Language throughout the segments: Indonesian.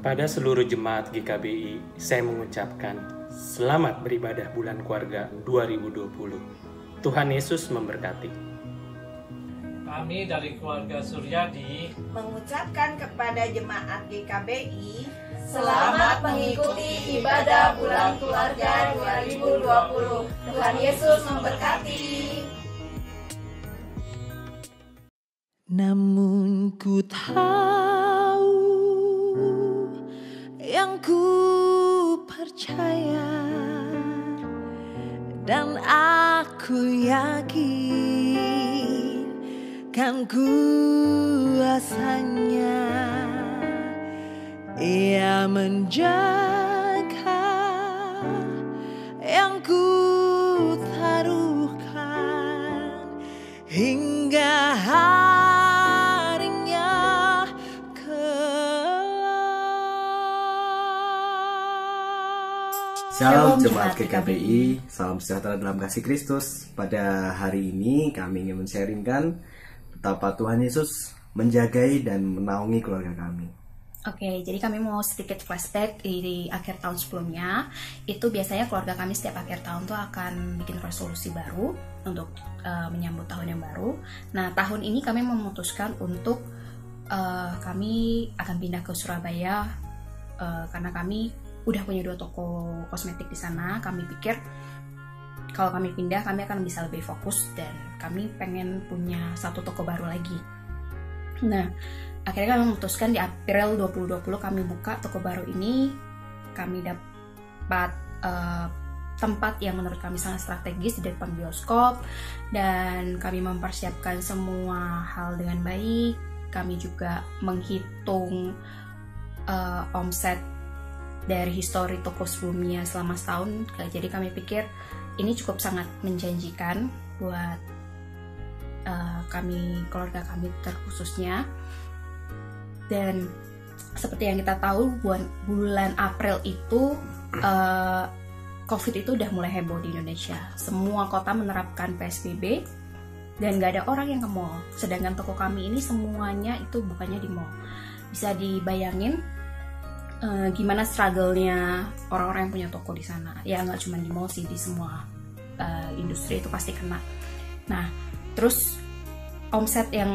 Kepada seluruh jemaat GKBI, saya mengucapkan selamat beribadah bulan keluarga 2020. Tuhan Yesus memberkati. Kami dari keluarga Suryadi mengucapkan kepada jemaat GKBI selamat mengikuti ibadah bulan keluarga 2020. Tuhan Yesus memberkati. Namun ku tahu yang ku percaya dan aku yakin kan kuasanya Ia menjaga yang ku taruhkan hingga harinya kelak. Shalom Jemaat GKBI, salam sejahtera dalam kasih Kristus. Pada hari ini kami ingin men-sharingkan betapa Tuhan Yesus menjagai dan menaungi keluarga kami. Oke, jadi kami mau sedikit flashback di akhir tahun sebelumnya. Itu biasanya keluarga kami setiap akhir tahun tuh akan bikin resolusi baru untuk menyambut tahun yang baru. Nah, tahun ini kami memutuskan untuk kami akan pindah ke Surabaya karena kami udah punya 2 toko kosmetik di sana. Kami pikir kalau kami pindah kami akan bisa lebih fokus dan kami pengen punya 1 toko baru lagi. Nah, akhirnya kami memutuskan di April 2020 kami buka toko baru ini. Kami dapat tempat yang menurut kami sangat strategis di depan bioskop dan kami mempersiapkan semua hal dengan baik. Kami juga menghitung omset dari histori toko sebelumnya selama setahun. Jadi kami pikir ini cukup sangat menjanjikan buat kami, keluarga kami terkhususnya. Dan seperti yang kita tahu, bulan April itu COVID itu udah mulai heboh di Indonesia. Semua kota menerapkan PSBB dan gak ada orang yang ke mall. Sedangkan toko kami ini semuanya itu bukannya di mall. Bisa dibayangin gimana struggle-nya orang-orang yang punya toko di sana. Ya nggak cuma di mall sih, di semua industri itu pasti kena. Nah, terus omset yang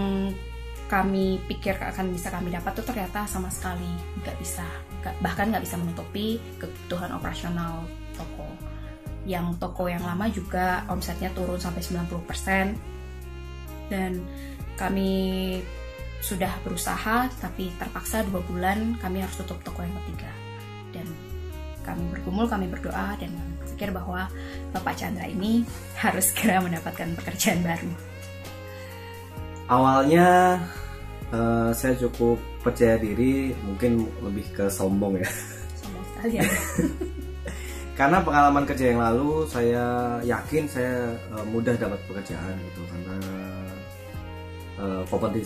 kami pikir akan bisa kami dapat tuh ternyata sama sekali bahkan nggak bisa menutupi kebutuhan operasional toko. Yang toko yang lama juga omsetnya turun sampai 90%. Dan kami sudah berusaha, tapi terpaksa 2 bulan kami harus tutup toko yang ketiga. Dan kami bergumul, kami berdoa, dan kami berpikir bahwa Bapak Chandra ini harus segera mendapatkan pekerjaan baru. Awalnya saya cukup percaya diri, mungkin lebih ke sombong ya. Sombong sekali ya. Karena pengalaman kerja yang lalu saya yakin saya mudah dapat pekerjaan gitu, karena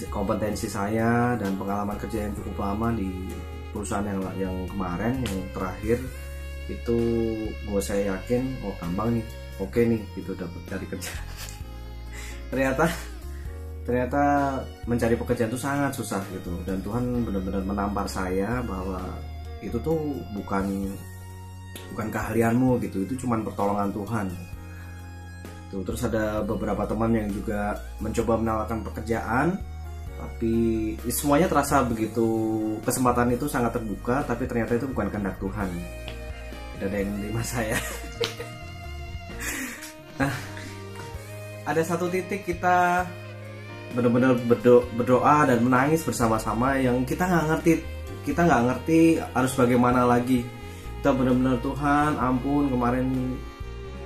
kompetensi saya dan pengalaman kerja yang cukup lama di perusahaan yang kemarin, yang terakhir itu gue saya yakin gampang nih, oke nih gitu dapat cari kerja. ternyata mencari pekerjaan itu sangat susah gitu, dan Tuhan benar-benar menampar saya bahwa itu tuh bukan keahlianmu gitu, itu cuma pertolongan Tuhan. Tuh, terus ada beberapa teman yang juga mencoba menawarkan pekerjaan, tapi semuanya terasa begitu, kesempatan itu sangat terbuka, tapi ternyata itu bukan kehendak Tuhan. Tidak ada yang menerima saya. Nah, ada satu titik kita benar-benar berdoa dan menangis bersama-sama yang kita nggak ngerti harus bagaimana lagi. Kita benar-benar, Tuhan ampun, kemarin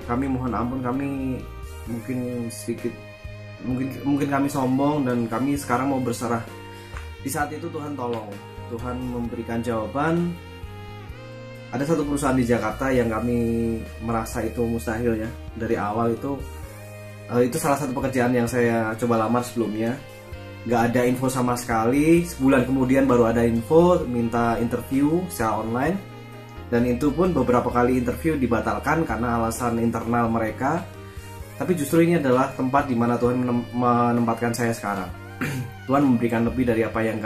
kami mohon ampun, kami mungkin kami sombong dan kami sekarang mau berserah. Di saat itu Tuhan tolong, Tuhan memberikan jawaban. Ada satu perusahaan di Jakarta yang kami merasa itu mustahil ya. Dari awal itu salah satu pekerjaan yang saya coba lamar sebelumnya. Gak ada info sama sekali. Sebulan kemudian baru ada info, minta interview secara online. Dan itu pun beberapa kali interview dibatalkan karena alasan internal mereka. Tapi justru ini adalah tempat di mana Tuhan menempatkan saya sekarang. Tuhan memberikan lebih dari apa yang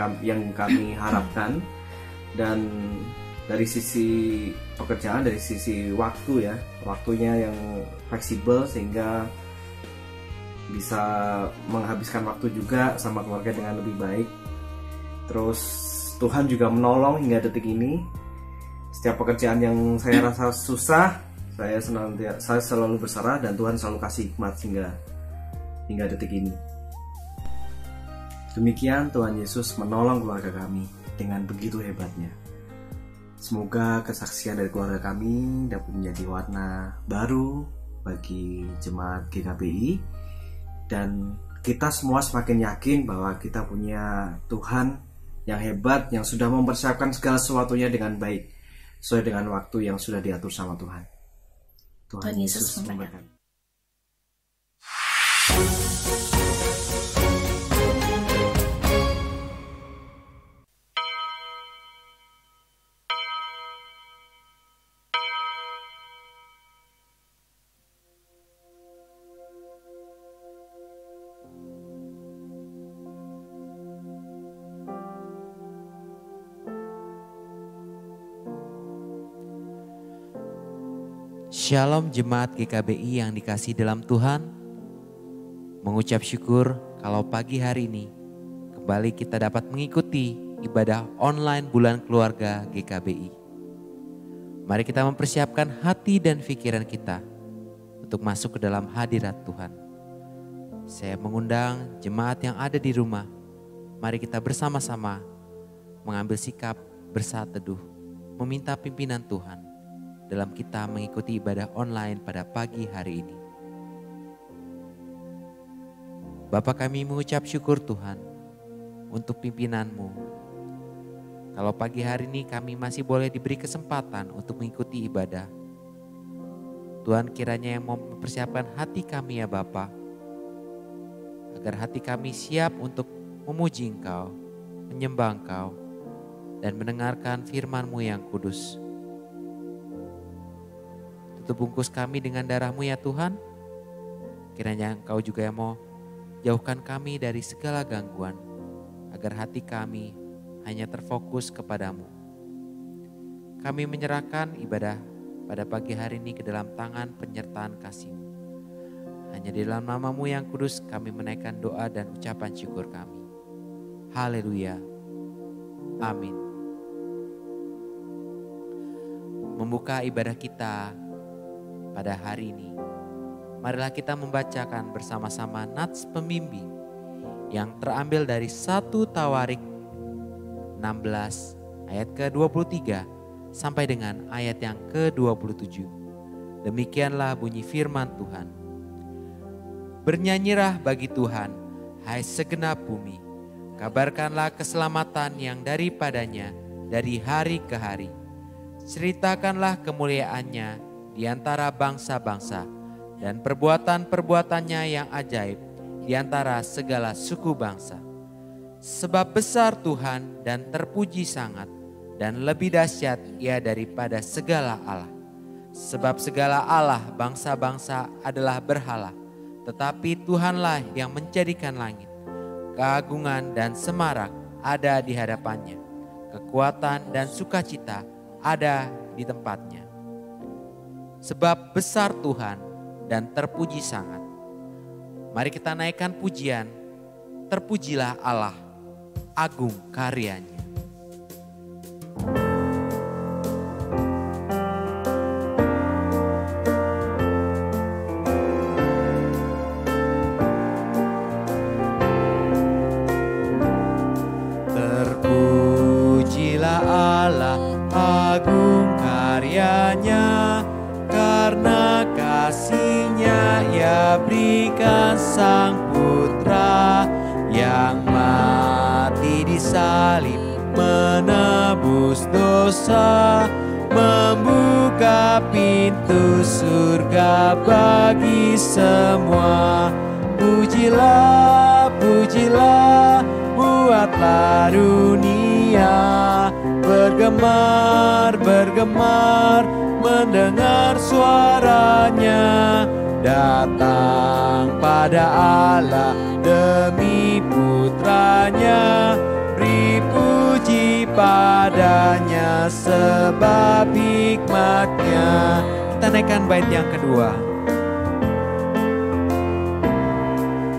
kami harapkan. Dan dari sisi pekerjaan, dari sisi waktu ya, waktunya yang fleksibel sehingga bisa menghabiskan waktu juga sama keluarga dengan lebih baik. Terus Tuhan juga menolong hingga detik ini. Setiap pekerjaan yang saya rasa susah, saya selalu berserah dan Tuhan selalu kasih hikmat hingga detik ini. Demikian Tuhan Yesus menolong keluarga kami dengan begitu hebatnya. Semoga kesaksian dari keluarga kami dapat menjadi warna baru bagi jemaat GKBI, dan kita semua semakin yakin bahwa kita punya Tuhan yang hebat, yang sudah mempersiapkan segala sesuatunya dengan baik sesuai dengan waktu yang sudah diatur sama Tuhan. Tuhan Yesus memberkati. Shalom jemaat GKBI yang dikasihi dalam Tuhan. Mengucap syukur kalau pagi hari ini kembali kita dapat mengikuti ibadah online bulan keluarga GKBI. Mari kita mempersiapkan hati dan pikiran kita untuk masuk ke dalam hadirat Tuhan. Saya mengundang jemaat yang ada di rumah, mari kita bersama-sama mengambil sikap bersaat teduh, meminta pimpinan Tuhan dalam kita mengikuti ibadah online pada pagi hari ini. Bapa, kami mengucap syukur Tuhan untuk pimpinan-Mu. Kalau pagi hari ini kami masih boleh diberi kesempatan untuk mengikuti ibadah. Tuhan kiranya yang mempersiapkan hati kami ya Bapa, agar hati kami siap untuk memuji Engkau, menyembah Engkau, dan mendengarkan firman-Mu yang kudus. Tutup bungkus kami dengan darah-Mu ya Tuhan. Kiranya Engkau juga yang mau jauhkan kami dari segala gangguan, agar hati kami hanya terfokus kepadamu. Kami menyerahkan ibadah pada pagi hari ini ke dalam tangan penyertaan kasih-Mu. Hanya di dalam nama-Mu yang kudus kami menaikkan doa dan ucapan syukur kami. Haleluya. Amin. Membuka ibadah kita pada hari ini, marilah kita membacakan bersama-sama nats pembimbing yang terambil dari 1 Tawarik 16 ayat ke-23 sampai dengan ayat yang ke-27. Demikianlah bunyi firman Tuhan. Bernyanyilah bagi Tuhan, hai segenap bumi, kabarkanlah keselamatan yang daripadanya dari hari ke hari. Ceritakanlah kemuliaannya di antara bangsa-bangsa dan perbuatan-perbuatannya yang ajaib di antara segala suku bangsa. Sebab besar Tuhan dan terpuji sangat, dan lebih dahsyat Ia daripada segala Allah. Sebab segala Allah bangsa-bangsa adalah berhala, tetapi Tuhanlah yang menjadikan langit. Keagungan dan semarak ada di hadapannya, kekuatan dan sukacita ada di tempatnya. Sebab besar Tuhan dan terpuji sangat. Mari kita naikkan pujian, terpujilah Allah, agung karyanya. Terpujilah Allah, agung karyanya, karena kasih-Nya Ia berikan Sang Putra yang mati di salib, menebus dosa, membuka pintu surga bagi semua. Pujilah, pujilah, buatlah dunia bergemar, bergemar, mendengar suaranya. Datang pada Allah demi putranya, beri puji padanya sebab hikmatnya. Kita naikkan bait yang kedua.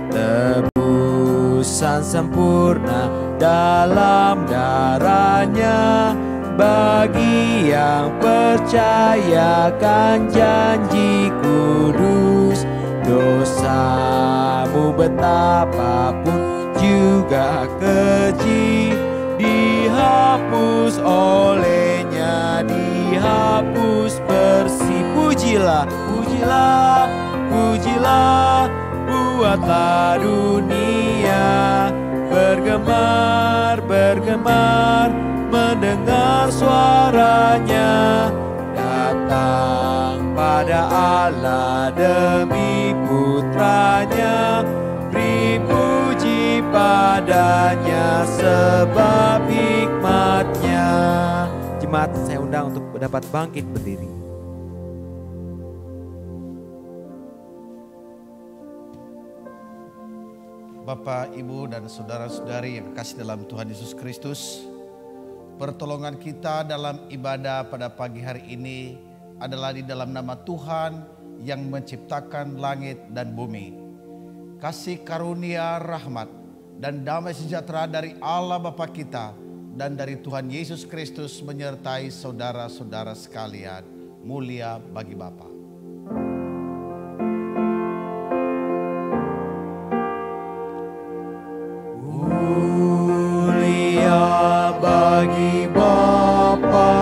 Tebusan sempurna dalam darahnya, bagi yang percayakan janji kudus. Dosamu betapapun juga keji, dihapus olehnya, dihapus bersih. Pujilah, pujilah, pujilah, buatlah dunia bergemar, bergemar, mendengar suaranya. Datang pada Allah demi putranya, beri puji padanya sebab hikmatnya. Jemaat, saya undang untuk dapat bangkit berdiri. Bapak, Ibu, dan saudara-saudari yang kekasih dalam Tuhan Yesus Kristus, pertolongan kita dalam ibadah pada pagi hari ini adalah di dalam nama Tuhan yang menciptakan langit dan bumi. Kasih karunia, rahmat, dan damai sejahtera dari Allah Bapa kita dan dari Tuhan Yesus Kristus menyertai saudara-saudara sekalian. Mulia bagi Bapa. Mulia bagi Bapa,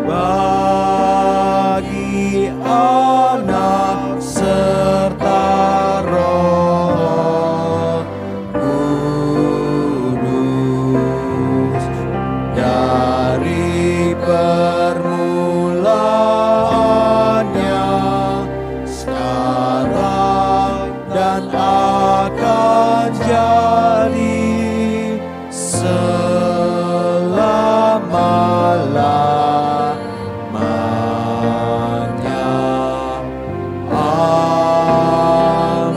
bagi Anak serta Roh Kudus, dari permulaannya, sekarang dan akan jadi selama-lamanya. Amin.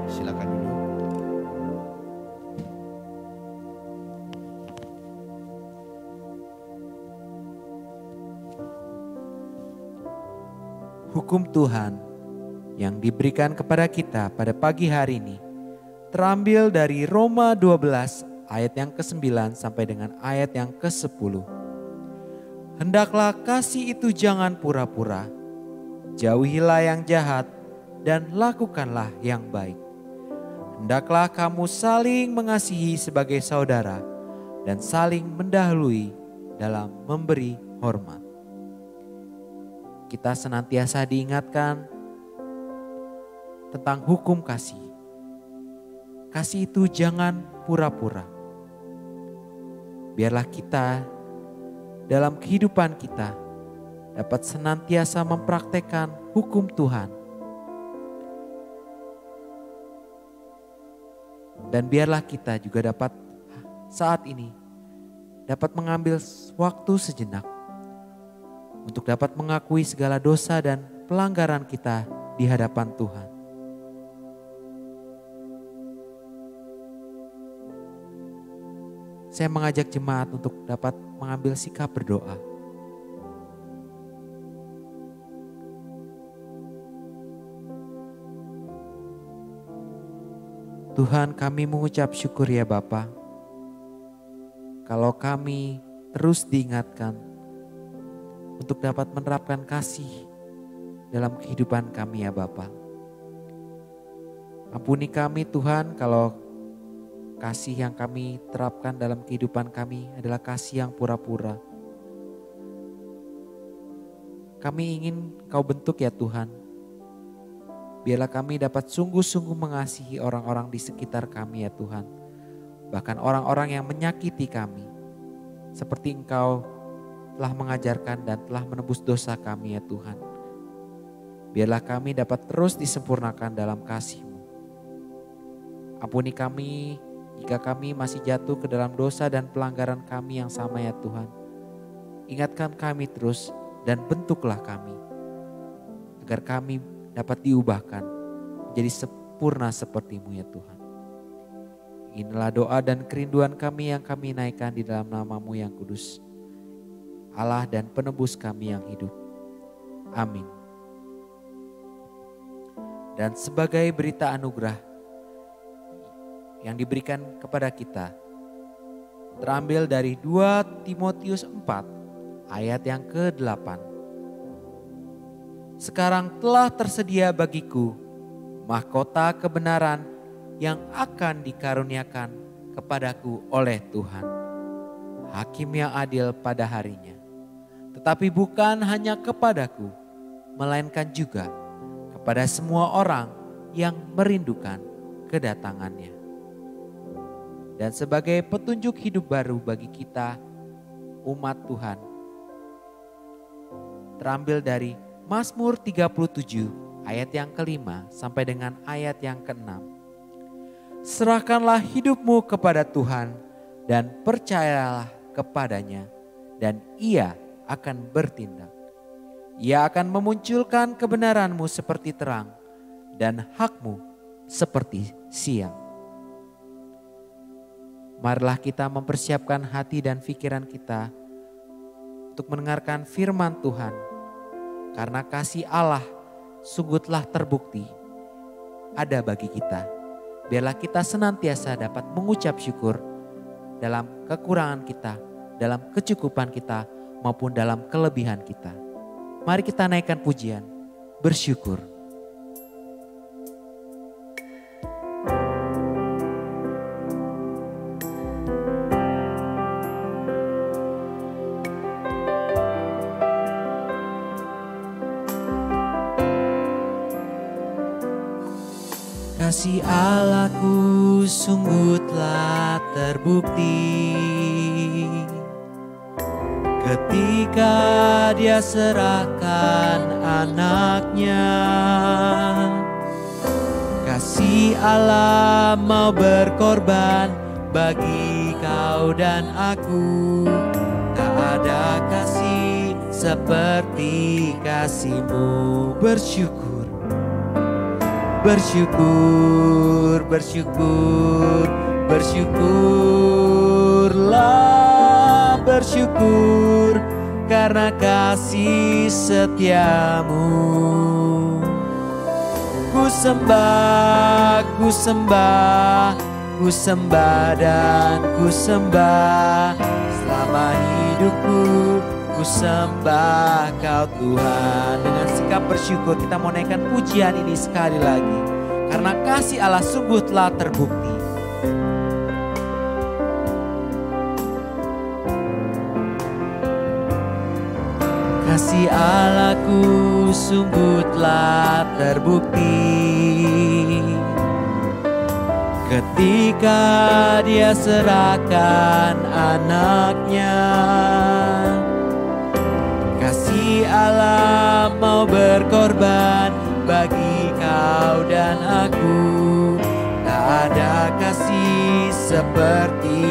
Silakan duduk. Hukum Tuhan yang diberikan kepada kita pada pagi hari ini terambil dari Roma 12 ayat yang ke-9 sampai dengan ayat yang ke-10. Hendaklah kasih itu jangan pura-pura, jauhilah yang jahat dan lakukanlah yang baik. Hendaklah kamu saling mengasihi sebagai saudara dan saling mendahului dalam memberi hormat. Kita senantiasa diingatkan tentang hukum kasih. Kasih itu jangan pura-pura. Biarlah kita dalam kehidupan kita dapat senantiasa mempraktekkan hukum Tuhan. Dan biarlah kita juga dapat saat ini dapat mengambil waktu sejenak untuk dapat mengakui segala dosa dan pelanggaran kita di hadapan Tuhan. Saya mengajak jemaat untuk dapat mengambil sikap berdoa. Tuhan, kami mengucap syukur ya Bapa, kalau kami terus diingatkan untuk dapat menerapkan kasih dalam kehidupan kami ya Bapa. Ampuni kami Tuhan kalau kasih yang kami terapkan dalam kehidupan kami adalah kasih yang pura-pura. Kami ingin Kau bentuk ya Tuhan. Biarlah kami dapat sungguh-sungguh mengasihi orang-orang di sekitar kami ya Tuhan. Bahkan orang-orang yang menyakiti kami. Seperti Engkau telah mengajarkan dan telah menebus dosa kami ya Tuhan. Biarlah kami dapat terus disempurnakan dalam kasih-Mu. Ampuni kami jika kami masih jatuh ke dalam dosa dan pelanggaran kami yang sama ya Tuhan. Ingatkan kami terus dan bentuklah kami. Agar kami dapat diubahkan menjadi sempurna seperti-Mu ya Tuhan. Inilah doa dan kerinduan kami yang kami naikkan di dalam nama-Mu yang kudus, Allah dan penebus kami yang hidup. Amin. Dan sebagai berita anugerah yang diberikan kepada kita, terambil dari 2 Timotius 4 ayat yang ke-8. Sekarang telah tersedia bagiku mahkota kebenaran yang akan dikaruniakan kepadaku oleh Tuhan, Hakim yang adil pada harinya. Tetapi bukan hanya kepadaku, melainkan juga kepada semua orang yang merindukan kedatangannya. Dan sebagai petunjuk hidup baru bagi kita, umat Tuhan, terambil dari Mazmur 37 ayat yang ke-5 sampai dengan ayat yang ke-6. Serahkanlah hidupmu kepada Tuhan dan percayalah kepadanya, dan Ia akan bertindak. Ia akan memunculkan kebenaranmu seperti terang dan hakmu seperti siang. Marilah kita mempersiapkan hati dan pikiran kita untuk mendengarkan firman Tuhan, karena kasih Allah sungguhlah terbukti ada bagi kita. Biarlah kita senantiasa dapat mengucap syukur dalam kekurangan kita, dalam kecukupan kita, maupun dalam kelebihan kita. Mari kita naikkan pujian, bersyukur. Kasih Allahku sungguh telah terbukti ketika Dia serahkan anaknya. Kasih Allah mau berkorban bagi kau dan aku. Tak ada kasih seperti kasih-Mu. Bersyukur. Bersyukur, bersyukur, bersyukurlah, bersyukur karena kasih setiamu. Ku sembah, ku sembah, ku sembah dan ku sembah selama hidupku. Ku sembah Kau Tuhan. Dengan sikap bersyukur kita mau naikkan pujian ini sekali lagi, karena kasih Allah sungguh telah terbukti. Kasih Allahku sungguh telah terbukti ketika Dia serahkan anaknya. Kasih Allah mau berkorban bagi kau dan aku. Tak ada kasih seperti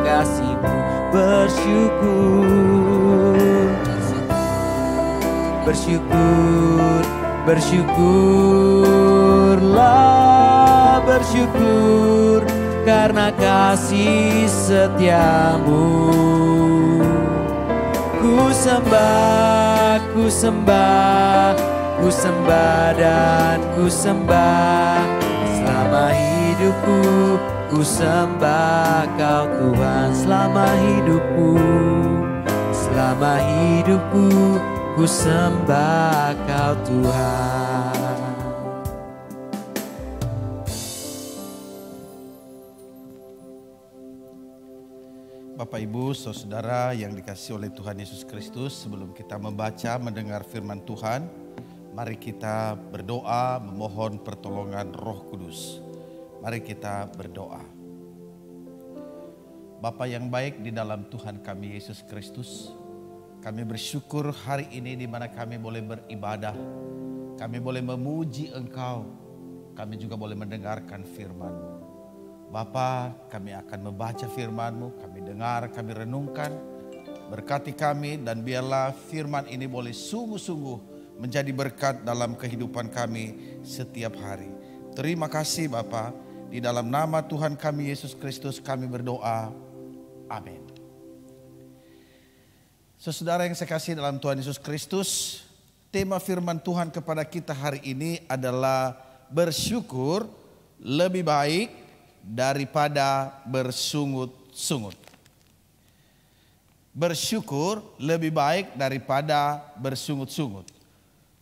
kasih-Mu. Bersyukur, bersyukur, bersyukurlah, bersyukur karena kasih setiamu. Ku sembah, ku sembah, ku sembah dan ku sembah selama hidupku. Ku sembah Kau Tuhan selama hidupku. Selama hidupku ku sembah Kau Tuhan. Bapak, Ibu, Saudara yang dikasihi oleh Tuhan Yesus Kristus, sebelum kita membaca, mendengar firman Tuhan, mari kita berdoa memohon pertolongan Roh Kudus. Mari kita berdoa. Bapa yang baik di dalam Tuhan kami Yesus Kristus, kami bersyukur hari ini di mana kami boleh beribadah, kami boleh memuji Engkau, kami juga boleh mendengarkan firman-Mu. Bapa, kami akan membaca firman-Mu, kami dengar, kami renungkan. Berkati kami dan biarlah firman ini boleh sungguh-sungguh menjadi berkat dalam kehidupan kami setiap hari. Terima kasih Bapa, Di dalam nama Tuhan kami Yesus Kristus kami berdoa. Amin. Saudara yang saya kasih dalam Tuhan Yesus Kristus, tema firman Tuhan kepada kita hari ini adalah bersyukur lebih baik daripada bersungut-sungut. Bersyukur lebih baik daripada bersungut-sungut.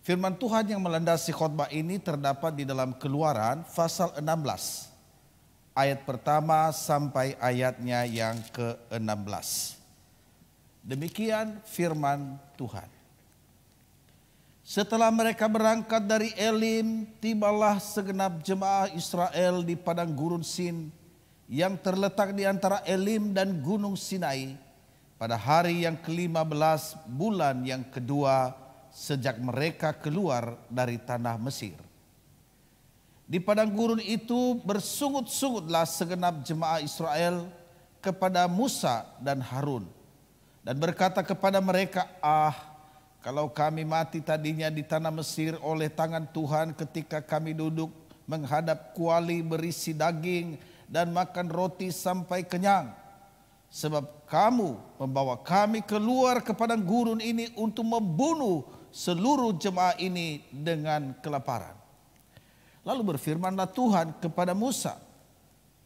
Firman Tuhan yang melandasi khotbah ini terdapat di dalam Keluaran pasal 16. Ayat pertama sampai ayatnya yang ke-16. Demikian firman Tuhan. Setelah mereka berangkat dari Elim, tibalah segenap jemaah Israel di padang gurun Sin yang terletak di antara Elim dan Gunung Sinai pada hari yang ke-15 bulan yang kedua sejak mereka keluar dari tanah Mesir. Di padang gurun itu bersungut-sungutlah segenap jemaah Israel kepada Musa dan Harun dan berkata kepada mereka, kalau kami mati tadinya di tanah Mesir oleh tangan Tuhan ketika kami duduk menghadap kuali berisi daging dan makan roti sampai kenyang. Sebab kamu membawa kami keluar ke padang gurun ini untuk membunuh seluruh jemaah ini dengan kelaparan. Lalu berfirmanlah Tuhan kepada Musa,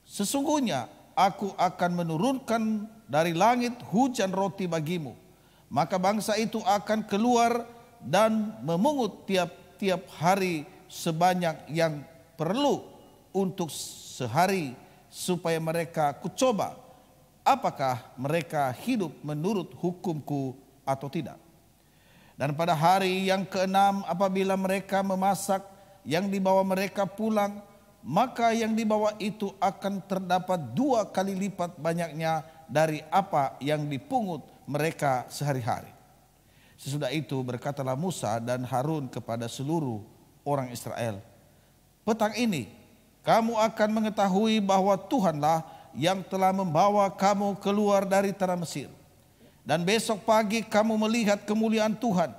sesungguhnya aku akan menurunkan dari langit hujan roti bagimu. Maka bangsa itu akan keluar dan memungut tiap-tiap hari sebanyak yang perlu untuk sehari supaya mereka kucoba apakah mereka hidup menurut hukumku atau tidak. Dan pada hari yang ke-6 apabila mereka memasak yang dibawa mereka pulang, maka yang dibawa itu akan terdapat 2 kali lipat banyaknya dari apa yang dipungut mereka sehari-hari. Sesudah itu berkatalah Musa dan Harun kepada seluruh orang Israel, petang ini kamu akan mengetahui bahwa Tuhanlah yang telah membawa kamu keluar dari tanah Mesir. Dan besok pagi kamu melihat kemuliaan Tuhan,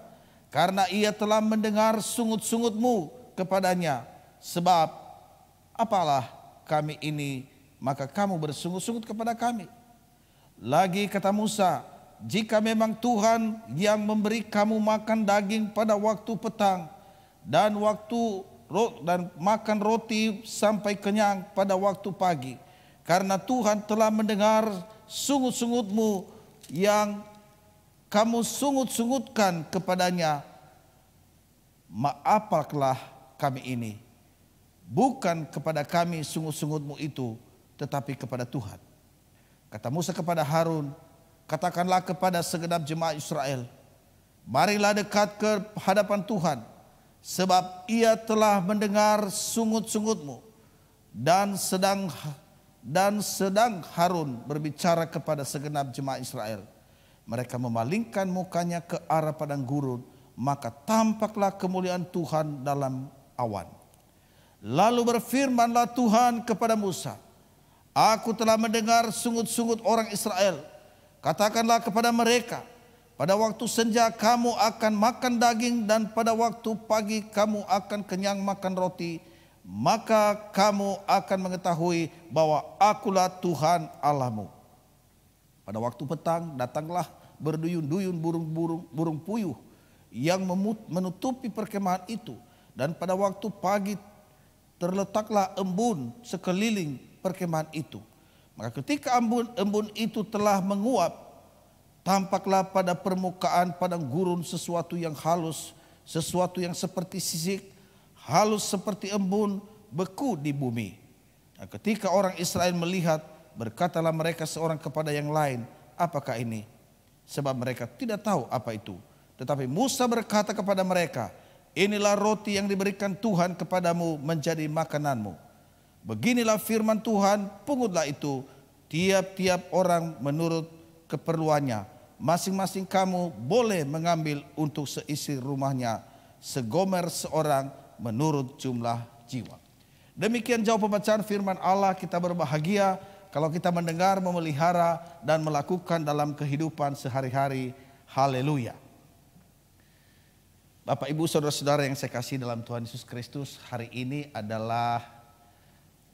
karena ia telah mendengar sungut-sungutmu kepadanya. Sebab apalah kami ini, maka kamu bersungut-sungut kepada kami. Lagi kata Musa, jika memang Tuhan yang memberi kamu makan daging pada waktu petang dan makan roti sampai kenyang pada waktu pagi, karena Tuhan telah mendengar sungut-sungutmu yang kamu sungut-sungutkan kepadanya, maafkanlah kami ini, bukan kepada kami sungut-sungutmu itu, tetapi kepada Tuhan. Kata Musa kepada Harun, katakanlah kepada segenap jemaah Israel, marilah dekat ke hadapan Tuhan, sebab ia telah mendengar sungut-sungutmu. Dan sedang Harun berbicara kepada segenap jemaah Israel, mereka memalingkan mukanya ke arah padang gurun, maka tampaklah kemuliaan Tuhan dalam awan. Lalu berfirmanlah Tuhan kepada Musa, aku telah mendengar sungut-sungut orang Israel. Katakanlah kepada mereka, pada waktu senja kamu akan makan daging dan pada waktu pagi kamu akan kenyang makan roti. Maka kamu akan mengetahui bahwa akulah Tuhan Allahmu. Pada waktu petang datanglah berduyun-duyun burung puyuh yang menutupi perkemahan itu. Dan pada waktu pagi terletaklah embun sekeliling perkemahan itu. Maka ketika embun itu telah menguap, tampaklah pada permukaan padang gurun sesuatu yang halus, sesuatu yang seperti sisik, halus seperti embun, beku di bumi. Nah, ketika orang Israel melihat, berkatalah mereka seorang kepada yang lain, apakah ini? Sebab mereka tidak tahu apa itu. Tetapi Musa berkata kepada mereka, inilah roti yang diberikan Tuhan kepadamu menjadi makananmu. Beginilah firman Tuhan, pungutlah itu tiap-tiap orang menurut keperluannya. Masing-masing kamu boleh mengambil untuk seisi rumahnya, segomer seorang menurut jumlah jiwa. Demikian jauh pembacaan firman Allah. Kita berbahagia kalau kita mendengar, memelihara dan melakukan dalam kehidupan sehari-hari. Haleluya. Bapak Ibu Saudara-saudara yang saya kasih dalam Tuhan Yesus Kristus, hari ini adalah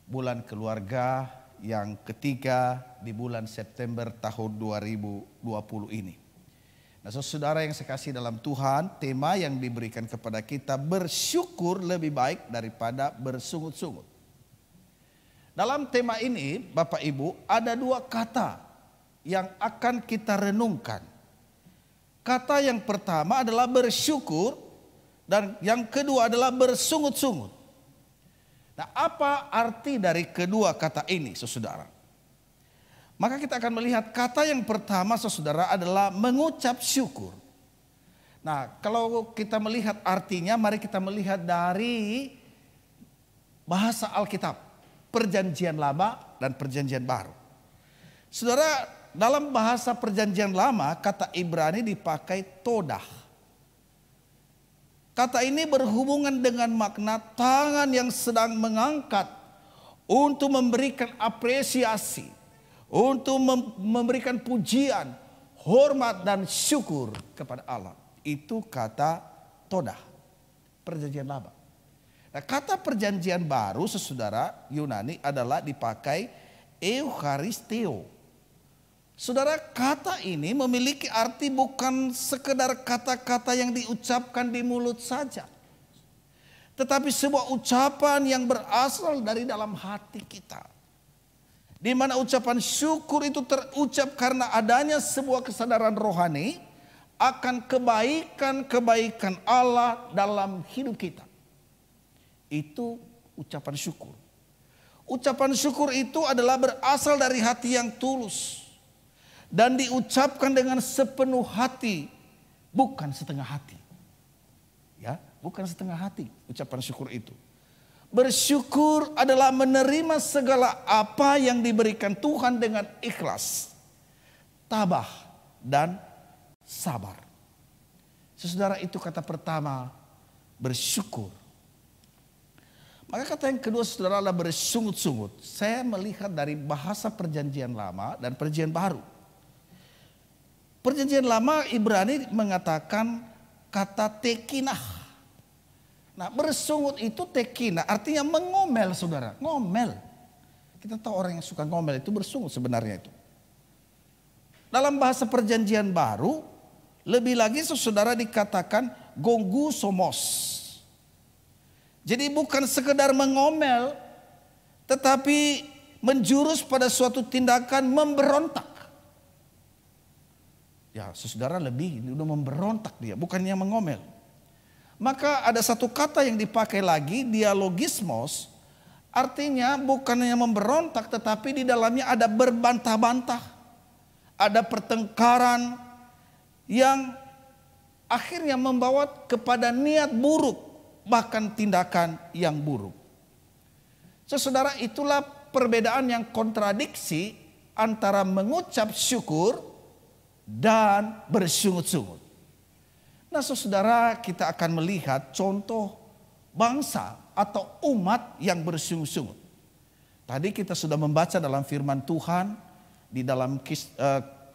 bulan keluarga yang ketiga di bulan September tahun 2020 ini. Nah, saudara yang saya kasih dalam Tuhan, tema yang diberikan kepada kita, bersyukur lebih baik daripada bersungut-sungut. Dalam tema ini, Bapak Ibu, ada dua kata yang akan kita renungkan. Kata yang pertama adalah bersyukur dan yang kedua adalah bersungut-sungut. Nah, apa arti dari kedua kata ini, saudara? Maka kita akan melihat kata yang pertama, saudara, adalah mengucap syukur. Nah, kalau kita melihat artinya, mari kita melihat dari bahasa Alkitab, Perjanjian Lama dan Perjanjian Baru. Saudara, dalam bahasa Perjanjian Lama, kata Ibrani dipakai todah. Kata ini berhubungan dengan makna tangan yang sedang mengangkat untuk memberikan apresiasi, untuk memberikan pujian, hormat dan syukur kepada Allah. Itu kata todah, Perjanjian Lama. Nah, kata Perjanjian Baru, saudara, Yunani adalah dipakai eucharisteo. Saudara, kata ini memiliki arti bukan sekedar kata-kata yang diucapkan di mulut saja, tetapi sebuah ucapan yang berasal dari dalam hati kita, di mana ucapan syukur itu terucap karena adanya sebuah kesadaran rohani akan kebaikan-kebaikan Allah dalam hidup kita. Itu ucapan syukur. Ucapan syukur itu adalah berasal dari hati yang tulus dan diucapkan dengan sepenuh hati, bukan setengah hati. Ya, bukan setengah hati ucapan syukur itu. Bersyukur adalah menerima segala apa yang diberikan Tuhan dengan ikhlas, tabah dan sabar. Saudara, itu kata pertama, bersyukur. Maka kata yang kedua, saudara, adalah bersungut-sungut. Saya melihat dari bahasa Perjanjian Lama dan Perjanjian Baru. Perjanjian Lama Ibrani mengatakan kata tekinah. Nah, bersungut itu tekinah, artinya mengomel, saudara, ngomel. Kita tahu orang yang suka ngomel itu bersungut sebenarnya itu. Dalam bahasa Perjanjian Baru, lebih lagi saudara dikatakan gongusomos. Jadi bukan sekedar mengomel, tetapi menjurus pada suatu tindakan memberontak. Ya, saudara, lebih udah memberontak dia, bukannya mengomel. Maka ada satu kata yang dipakai lagi, dialogismos, artinya bukannya memberontak, tetapi di dalamnya ada berbantah-bantah, ada pertengkaran yang akhirnya membawa kepada niat buruk, bahkan tindakan yang buruk. Saudara, itulah perbedaan yang kontradiksi antara mengucap syukur dan bersungut-sungut. Nah, saudara, kita akan melihat contoh bangsa atau umat yang bersungut-sungut. Tadi kita sudah membaca dalam firman Tuhan di dalam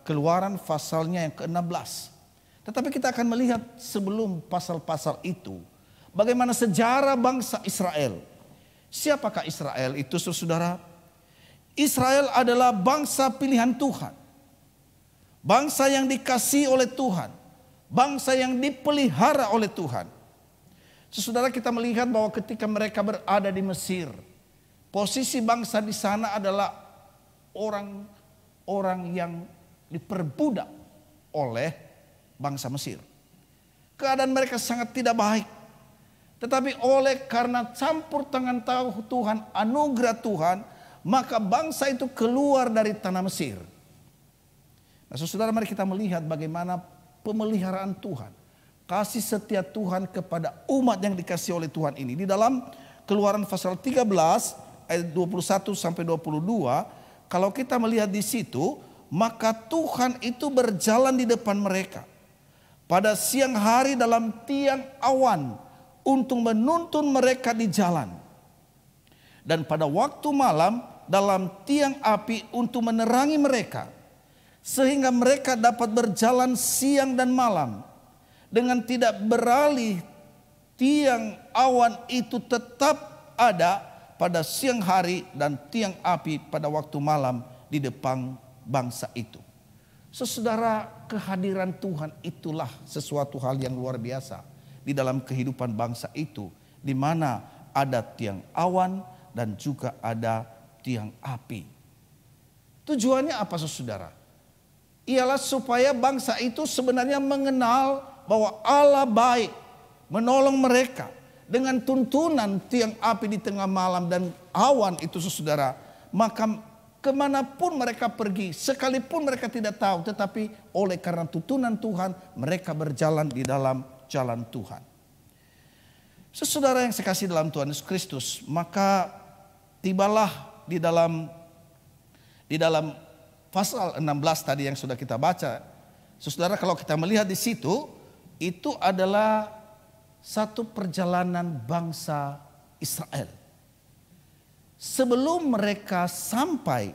Keluaran pasalnya yang ke-16. Tetapi kita akan melihat sebelum pasal-pasal itu, bagaimana sejarah bangsa Israel. Siapakah Israel itu, saudara? Israel adalah bangsa pilihan Tuhan. Bangsa yang dikasihi oleh Tuhan. Bangsa yang dipelihara oleh Tuhan. Saudara, kita melihat bahwa ketika mereka berada di Mesir, posisi bangsa di sana adalah orang-orang yang diperbudak oleh bangsa Mesir. Keadaan mereka sangat tidak baik. Tetapi oleh karena campur tangan Tuhan, anugerah Tuhan, maka bangsa itu keluar dari tanah Mesir. Nah, saudara, mari kita melihat bagaimana pemeliharaan Tuhan, kasih setia Tuhan kepada umat yang dikasihi oleh Tuhan ini. Di dalam Keluaran pasal 13 ayat 21 sampai 22, kalau kita melihat di situ, maka Tuhan itu berjalan di depan mereka pada siang hari dalam tiang awan untuk menuntun mereka di jalan, dan pada waktu malam dalam tiang api untuk menerangi mereka, sehingga mereka dapat berjalan siang dan malam dengan tidak beralih. Tiang awan itu tetap ada pada siang hari dan tiang api pada waktu malam di depan bangsa itu. Saudara, kehadiran Tuhan itulah sesuatu hal yang luar biasa di dalam kehidupan bangsa itu, di mana ada tiang awan dan juga ada tiang api. Tujuannya apa saudara? Ialah supaya bangsa itu sebenarnya mengenal bahwa Allah baik, menolong mereka dengan tuntunan tiang api di tengah malam dan awan itu saudara. Maka kemanapun mereka pergi, sekalipun mereka tidak tahu, tetapi oleh karena tuntunan Tuhan mereka berjalan di dalam jalan Tuhan. Saudara yang saya kasih dalam Tuhan Yesus Kristus, maka tibalah di dalam pasal 16 tadi yang sudah kita baca. Saudara, kalau kita melihat di situ, itu adalah satu perjalanan bangsa Israel. Sebelum mereka sampai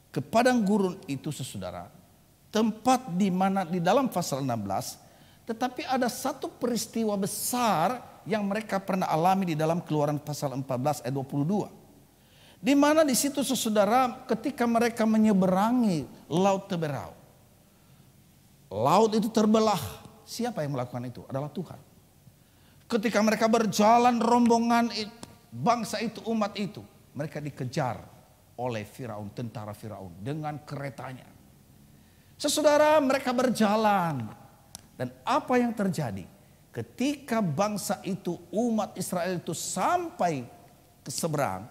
ke padang gurun itu saudara, tempat di mana di dalam pasal 16, tetapi ada satu peristiwa besar yang mereka pernah alami di dalam Keluaran pasal 14 ayat 22. Di mana di situ saudara, ketika mereka menyeberangi laut Teberau, laut itu terbelah. Siapa yang melakukan itu? Adalah Tuhan. Ketika mereka berjalan rombongan bangsa itu, umat itu, mereka dikejar oleh Firaun, tentara Firaun dengan keretanya. Saudara, mereka berjalan, dan apa yang terjadi ketika bangsa itu, umat Israel itu sampai ke seberang,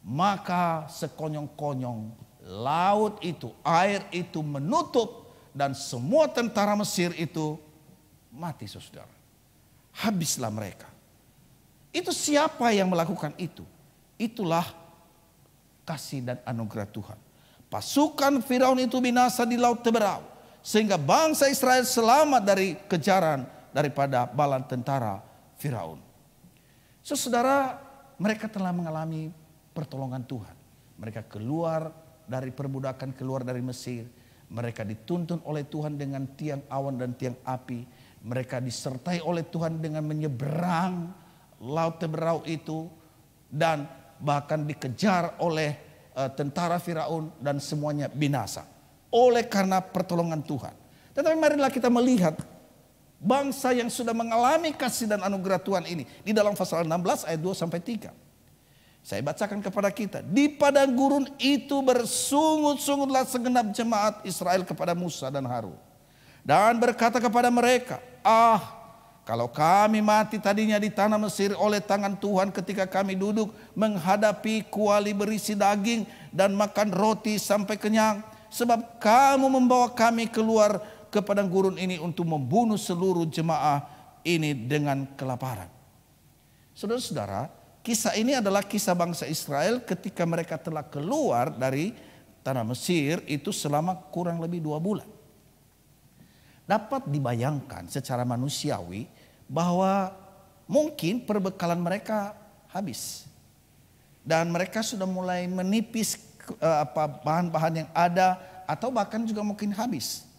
maka sekonyong-konyong laut itu, air itu menutup, dan semua tentara Mesir itu mati saudara. Habislah mereka. Itu siapa yang melakukan itu? Itulah kasih dan anugerah Tuhan. Pasukan Firaun itu binasa di laut Teberau, sehingga bangsa Israel selamat dari kejaran daripada bala tentara Firaun. Saudara, mereka telah mengalami pertolongan Tuhan. Mereka keluar dari perbudakan, keluar dari Mesir. Mereka dituntun oleh Tuhan dengan tiang awan dan tiang api. Mereka disertai oleh Tuhan dengan menyeberang laut Teberau itu, dan bahkan dikejar oleh tentara Firaun dan semuanya binasa oleh karena pertolongan Tuhan. Tetapi marilah kita melihat bangsa yang sudah mengalami kasih dan anugerah Tuhan ini di dalam pasal 16 ayat 2 sampai 3. Saya bacakan kepada kita. Di padang gurun itu bersungut-sungutlah segenap jemaat Israel kepada Musa dan Harun, dan berkata kepada mereka, kalau kami mati tadinya di tanah Mesir oleh tangan Tuhan ketika kami duduk menghadapi kuali berisi daging dan makan roti sampai kenyang, sebab kamu membawa kami keluar ke padang gurun ini untuk membunuh seluruh jemaah ini dengan kelaparan. Saudara-saudara, kisah ini adalah kisah bangsa Israel ketika mereka telah keluar dari tanah Mesir itu selama kurang lebih 2 bulan. Dapat dibayangkan secara manusiawi bahwa mungkin perbekalan mereka habis. Dan mereka sudah mulai menipis bahan-bahan yang ada, atau bahkan juga mungkin habis.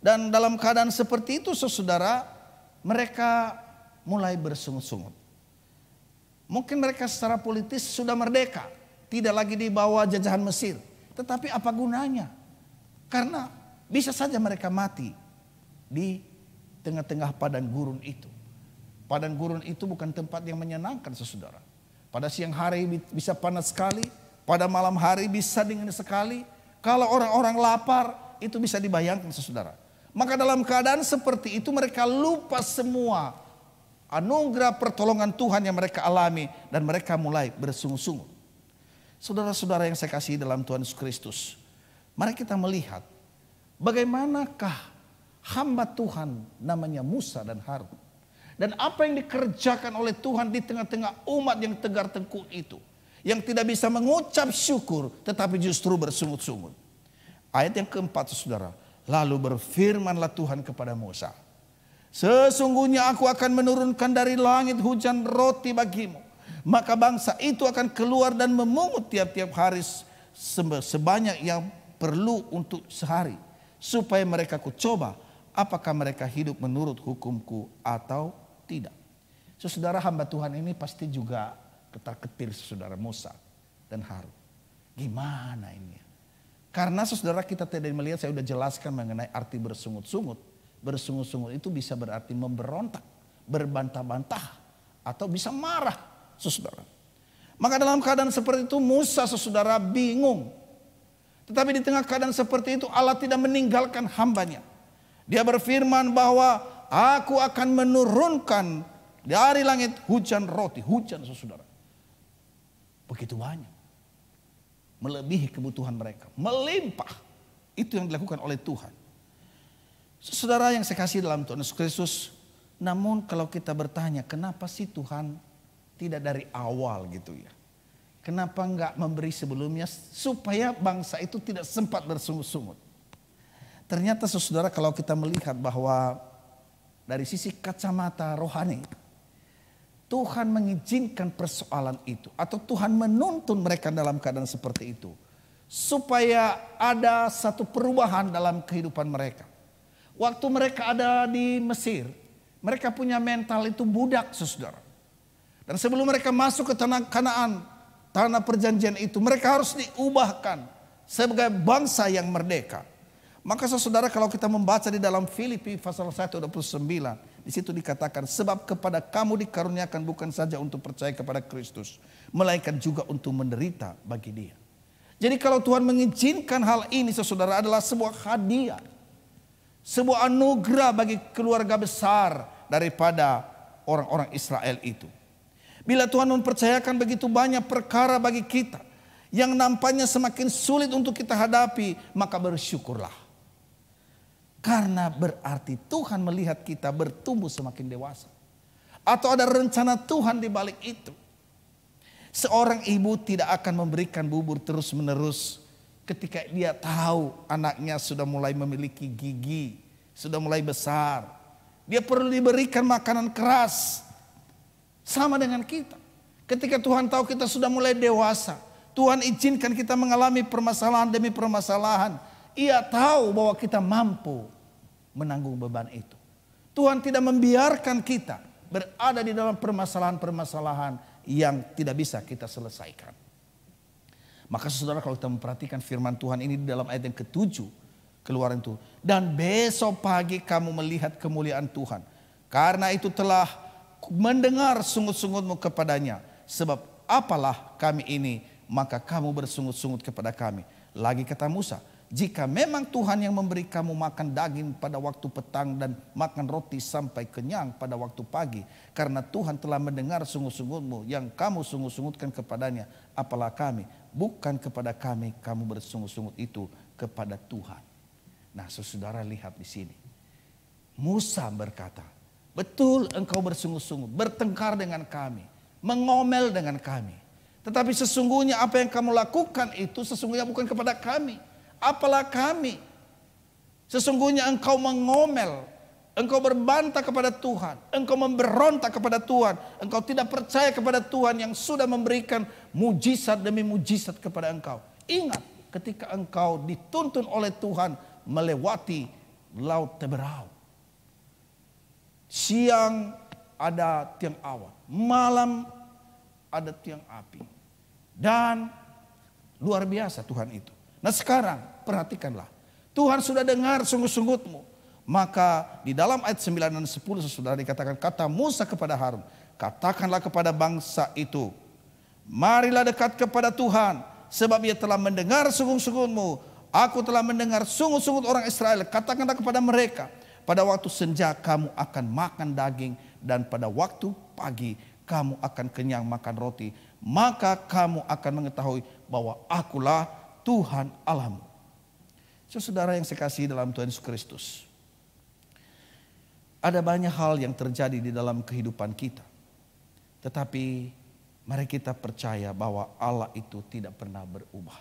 Dan dalam keadaan seperti itu saudara, mereka mulai bersungut-sungut. Mungkin mereka secara politis sudah merdeka, tidak lagi di bawah jajahan Mesir. Tetapi apa gunanya? Karena bisa saja mereka mati di tengah-tengah padang gurun itu. Padang gurun itu bukan tempat yang menyenangkan saudara. Pada siang hari bisa panas sekali, pada malam hari bisa dingin sekali. Kalau orang-orang lapar, itu bisa dibayangkan saudara. Maka dalam keadaan seperti itu mereka lupa semua anugerah pertolongan Tuhan yang mereka alami, dan mereka mulai bersungut-sungut. Saudara-saudara yang saya kasih dalam Tuhan Yesus Kristus, mari kita melihat bagaimanakah hamba Tuhan namanya Musa dan Harun, dan apa yang dikerjakan oleh Tuhan di tengah-tengah umat yang tegar tengkuk itu, yang tidak bisa mengucap syukur tetapi justru bersungut-sungut. Ayat yang keempat saudara, lalu berfirmanlah Tuhan kepada Musa, sesungguhnya aku akan menurunkan dari langit hujan roti bagimu, maka bangsa itu akan keluar dan memungut tiap-tiap hari sebanyak yang perlu untuk sehari, supaya mereka kucoba apakah mereka hidup menurut hukumku atau tidak. Saudara, hamba Tuhan ini pasti juga ketar-ketir saudara Musa dan Harun. Gimana ini? Karena saudara kita tidak melihat, saya sudah jelaskan mengenai arti bersungut-sungut. Bersungut-sungut itu bisa berarti memberontak, berbantah-bantah, atau bisa marah, saudara. Maka dalam keadaan seperti itu Musa, saudara, bingung. Tetapi di tengah keadaan seperti itu Allah tidak meninggalkan hambanya. Dia berfirman bahwa aku akan menurunkan dari langit hujan roti, hujan saudara. Begitu banyak. Melebihi kebutuhan mereka, melimpah. Itu yang dilakukan oleh Tuhan. Saudara yang saya kasih dalam Tuhan Yesus Kristus, namun kalau kita bertanya kenapa sih Tuhan tidak dari awal gitu ya? Kenapa enggak memberi sebelumnya supaya bangsa itu tidak sempat bersungut-sungut? Ternyata saudara kalau kita melihat bahwa dari sisi kacamata rohani, Tuhan mengizinkan persoalan itu atau Tuhan menuntun mereka dalam keadaan seperti itu supaya ada satu perubahan dalam kehidupan mereka. Waktu mereka ada di Mesir, mereka punya mental itu budak, saudara. Dan sebelum mereka masuk ke tanah Kanaan, tanah perjanjian itu, mereka harus diubahkan sebagai bangsa yang merdeka. Maka saudara kalau kita membaca di dalam Filipi pasal 1:29, di situ dikatakan sebab kepada kamu dikaruniakan bukan saja untuk percaya kepada Kristus, melainkan juga untuk menderita bagi Dia. Jadi kalau Tuhan mengizinkan hal ini saudara adalah sebuah hadiah, sebuah anugerah bagi keluarga besar daripada orang-orang Israel itu. Bila Tuhan mempercayakan begitu banyak perkara bagi kita yang nampaknya semakin sulit untuk kita hadapi, maka bersyukurlah. Karena berarti Tuhan melihat kita bertumbuh semakin dewasa. Atau ada rencana Tuhan di balik itu. Seorang ibu tidak akan memberikan bubur terus menerus ketika dia tahu anaknya sudah mulai memiliki gigi, sudah mulai besar. Dia perlu diberikan makanan keras. Sama dengan kita. Ketika Tuhan tahu kita sudah mulai dewasa, Tuhan izinkan kita mengalami permasalahan demi permasalahan. Ia tahu bahwa kita mampu menanggung beban itu. Tuhan tidak membiarkan kita berada di dalam permasalahan-permasalahan yang tidak bisa kita selesaikan. Maka saudara kalau kita memperhatikan firman Tuhan ini di dalam ayat yang ke-7, Keluaran itu. Dan besok pagi kamu melihat kemuliaan Tuhan. Karena itu telah mendengar sungut-sungutmu kepadanya. Sebab apalah kami ini, maka kamu bersungut-sungut kepada kami. Lagi kata Musa, jika memang Tuhan yang memberi kamu makan daging pada waktu petang dan makan roti sampai kenyang pada waktu pagi. Karena Tuhan telah mendengar sungut-sungutmu yang kamu sungut-sungutkan kepadanya. Apalah kami, bukan kepada kami kamu bersungut-sungut itu, kepada Tuhan. Nah saudara lihat di sini. Musa berkata, betul engkau bersungut-sungut, bertengkar dengan kami, mengomel dengan kami. Tetapi sesungguhnya apa yang kamu lakukan itu sesungguhnya bukan kepada kami. Apalah kami. Sesungguhnya engkau mengomel, engkau berbantah kepada Tuhan, engkau memberontak kepada Tuhan, engkau tidak percaya kepada Tuhan yang sudah memberikan mujizat demi mujizat kepada engkau. Ingat ketika engkau dituntun oleh Tuhan melewati laut Teberau. Siang ada tiang awan, malam ada tiang api. Dan luar biasa Tuhan itu. Nah sekarang perhatikanlah. Tuhan sudah dengar sungut-sungutmu. Maka di dalam ayat 9 dan 10 saudara dikatakan, kata Musa kepada Harun, katakanlah kepada bangsa itu, marilah dekat kepada Tuhan, sebab ia telah mendengar sungut-sungutmu. Aku telah mendengar sungut-sungut orang Israel. Katakanlah kepada mereka, pada waktu senja kamu akan makan daging, dan pada waktu pagi kamu akan kenyang makan roti. Maka kamu akan mengetahui bahwa akulah Tuhan Allahmu. Saudara yang saya kasih dalam Tuhan Yesus Kristus. Ada banyak hal yang terjadi di dalam kehidupan kita. Tetapi mari kita percaya bahwa Allah itu tidak pernah berubah.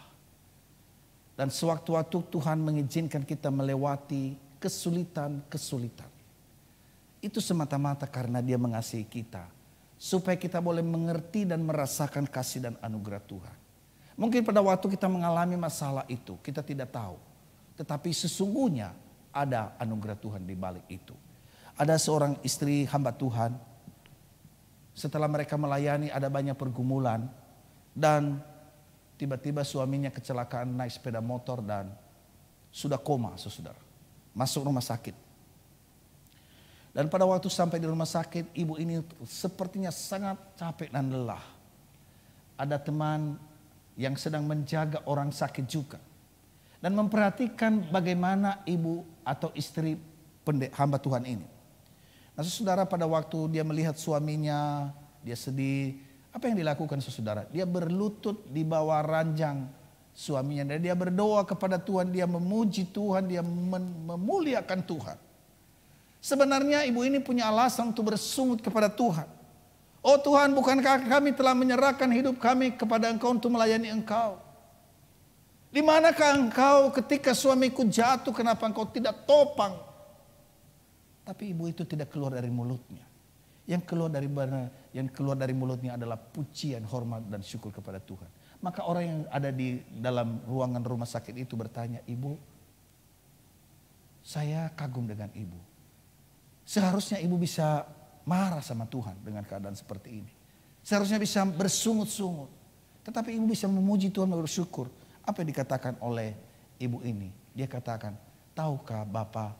Dan sewaktu-waktu Tuhan mengizinkan kita melewati kesulitan-kesulitan. Itu semata-mata karena Dia mengasihi kita. Supaya kita boleh mengerti dan merasakan kasih dan anugerah Tuhan. Mungkin pada waktu kita mengalami masalah itu kita tidak tahu. Tetapi sesungguhnya ada anugerah Tuhan di balik itu. Ada seorang istri hamba Tuhan. Setelah mereka melayani ada banyak pergumulan dan tiba-tiba suaminya kecelakaan naik sepeda motor dan sudah koma, saudara. Masuk rumah sakit. Dan pada waktu sampai di rumah sakit, ibu ini sepertinya sangat capek dan lelah. Ada teman yang sedang menjaga orang sakit juga. Dan memperhatikan bagaimana ibu atau istri hamba Tuhan ini. Nah, saudara, pada waktu dia melihat suaminya, dia sedih. Apa yang dilakukan, saudara? Dia berlutut di bawah ranjang suaminya. Dan dia berdoa kepada Tuhan, dia memuji Tuhan, dia memuliakan Tuhan. Sebenarnya ibu ini punya alasan untuk bersungut kepada Tuhan. Oh Tuhan, bukankah kami telah menyerahkan hidup kami kepada Engkau untuk melayani Engkau? Di manakah Engkau ketika suamiku jatuh, kenapa Engkau tidak topang? Tapi ibu itu tidak keluar dari mulutnya. Yang keluar dari mulutnya adalah pujian, hormat dan syukur kepada Tuhan. Maka orang yang ada di dalam ruangan rumah sakit itu bertanya, "Ibu, saya kagum dengan ibu. Seharusnya ibu bisa marah sama Tuhan dengan keadaan seperti ini. Seharusnya bisa bersungut-sungut. Tetapi ibu bisa memuji Tuhan dan bersyukur." Apa yang dikatakan oleh ibu ini? Dia katakan, "Tahukah Bapak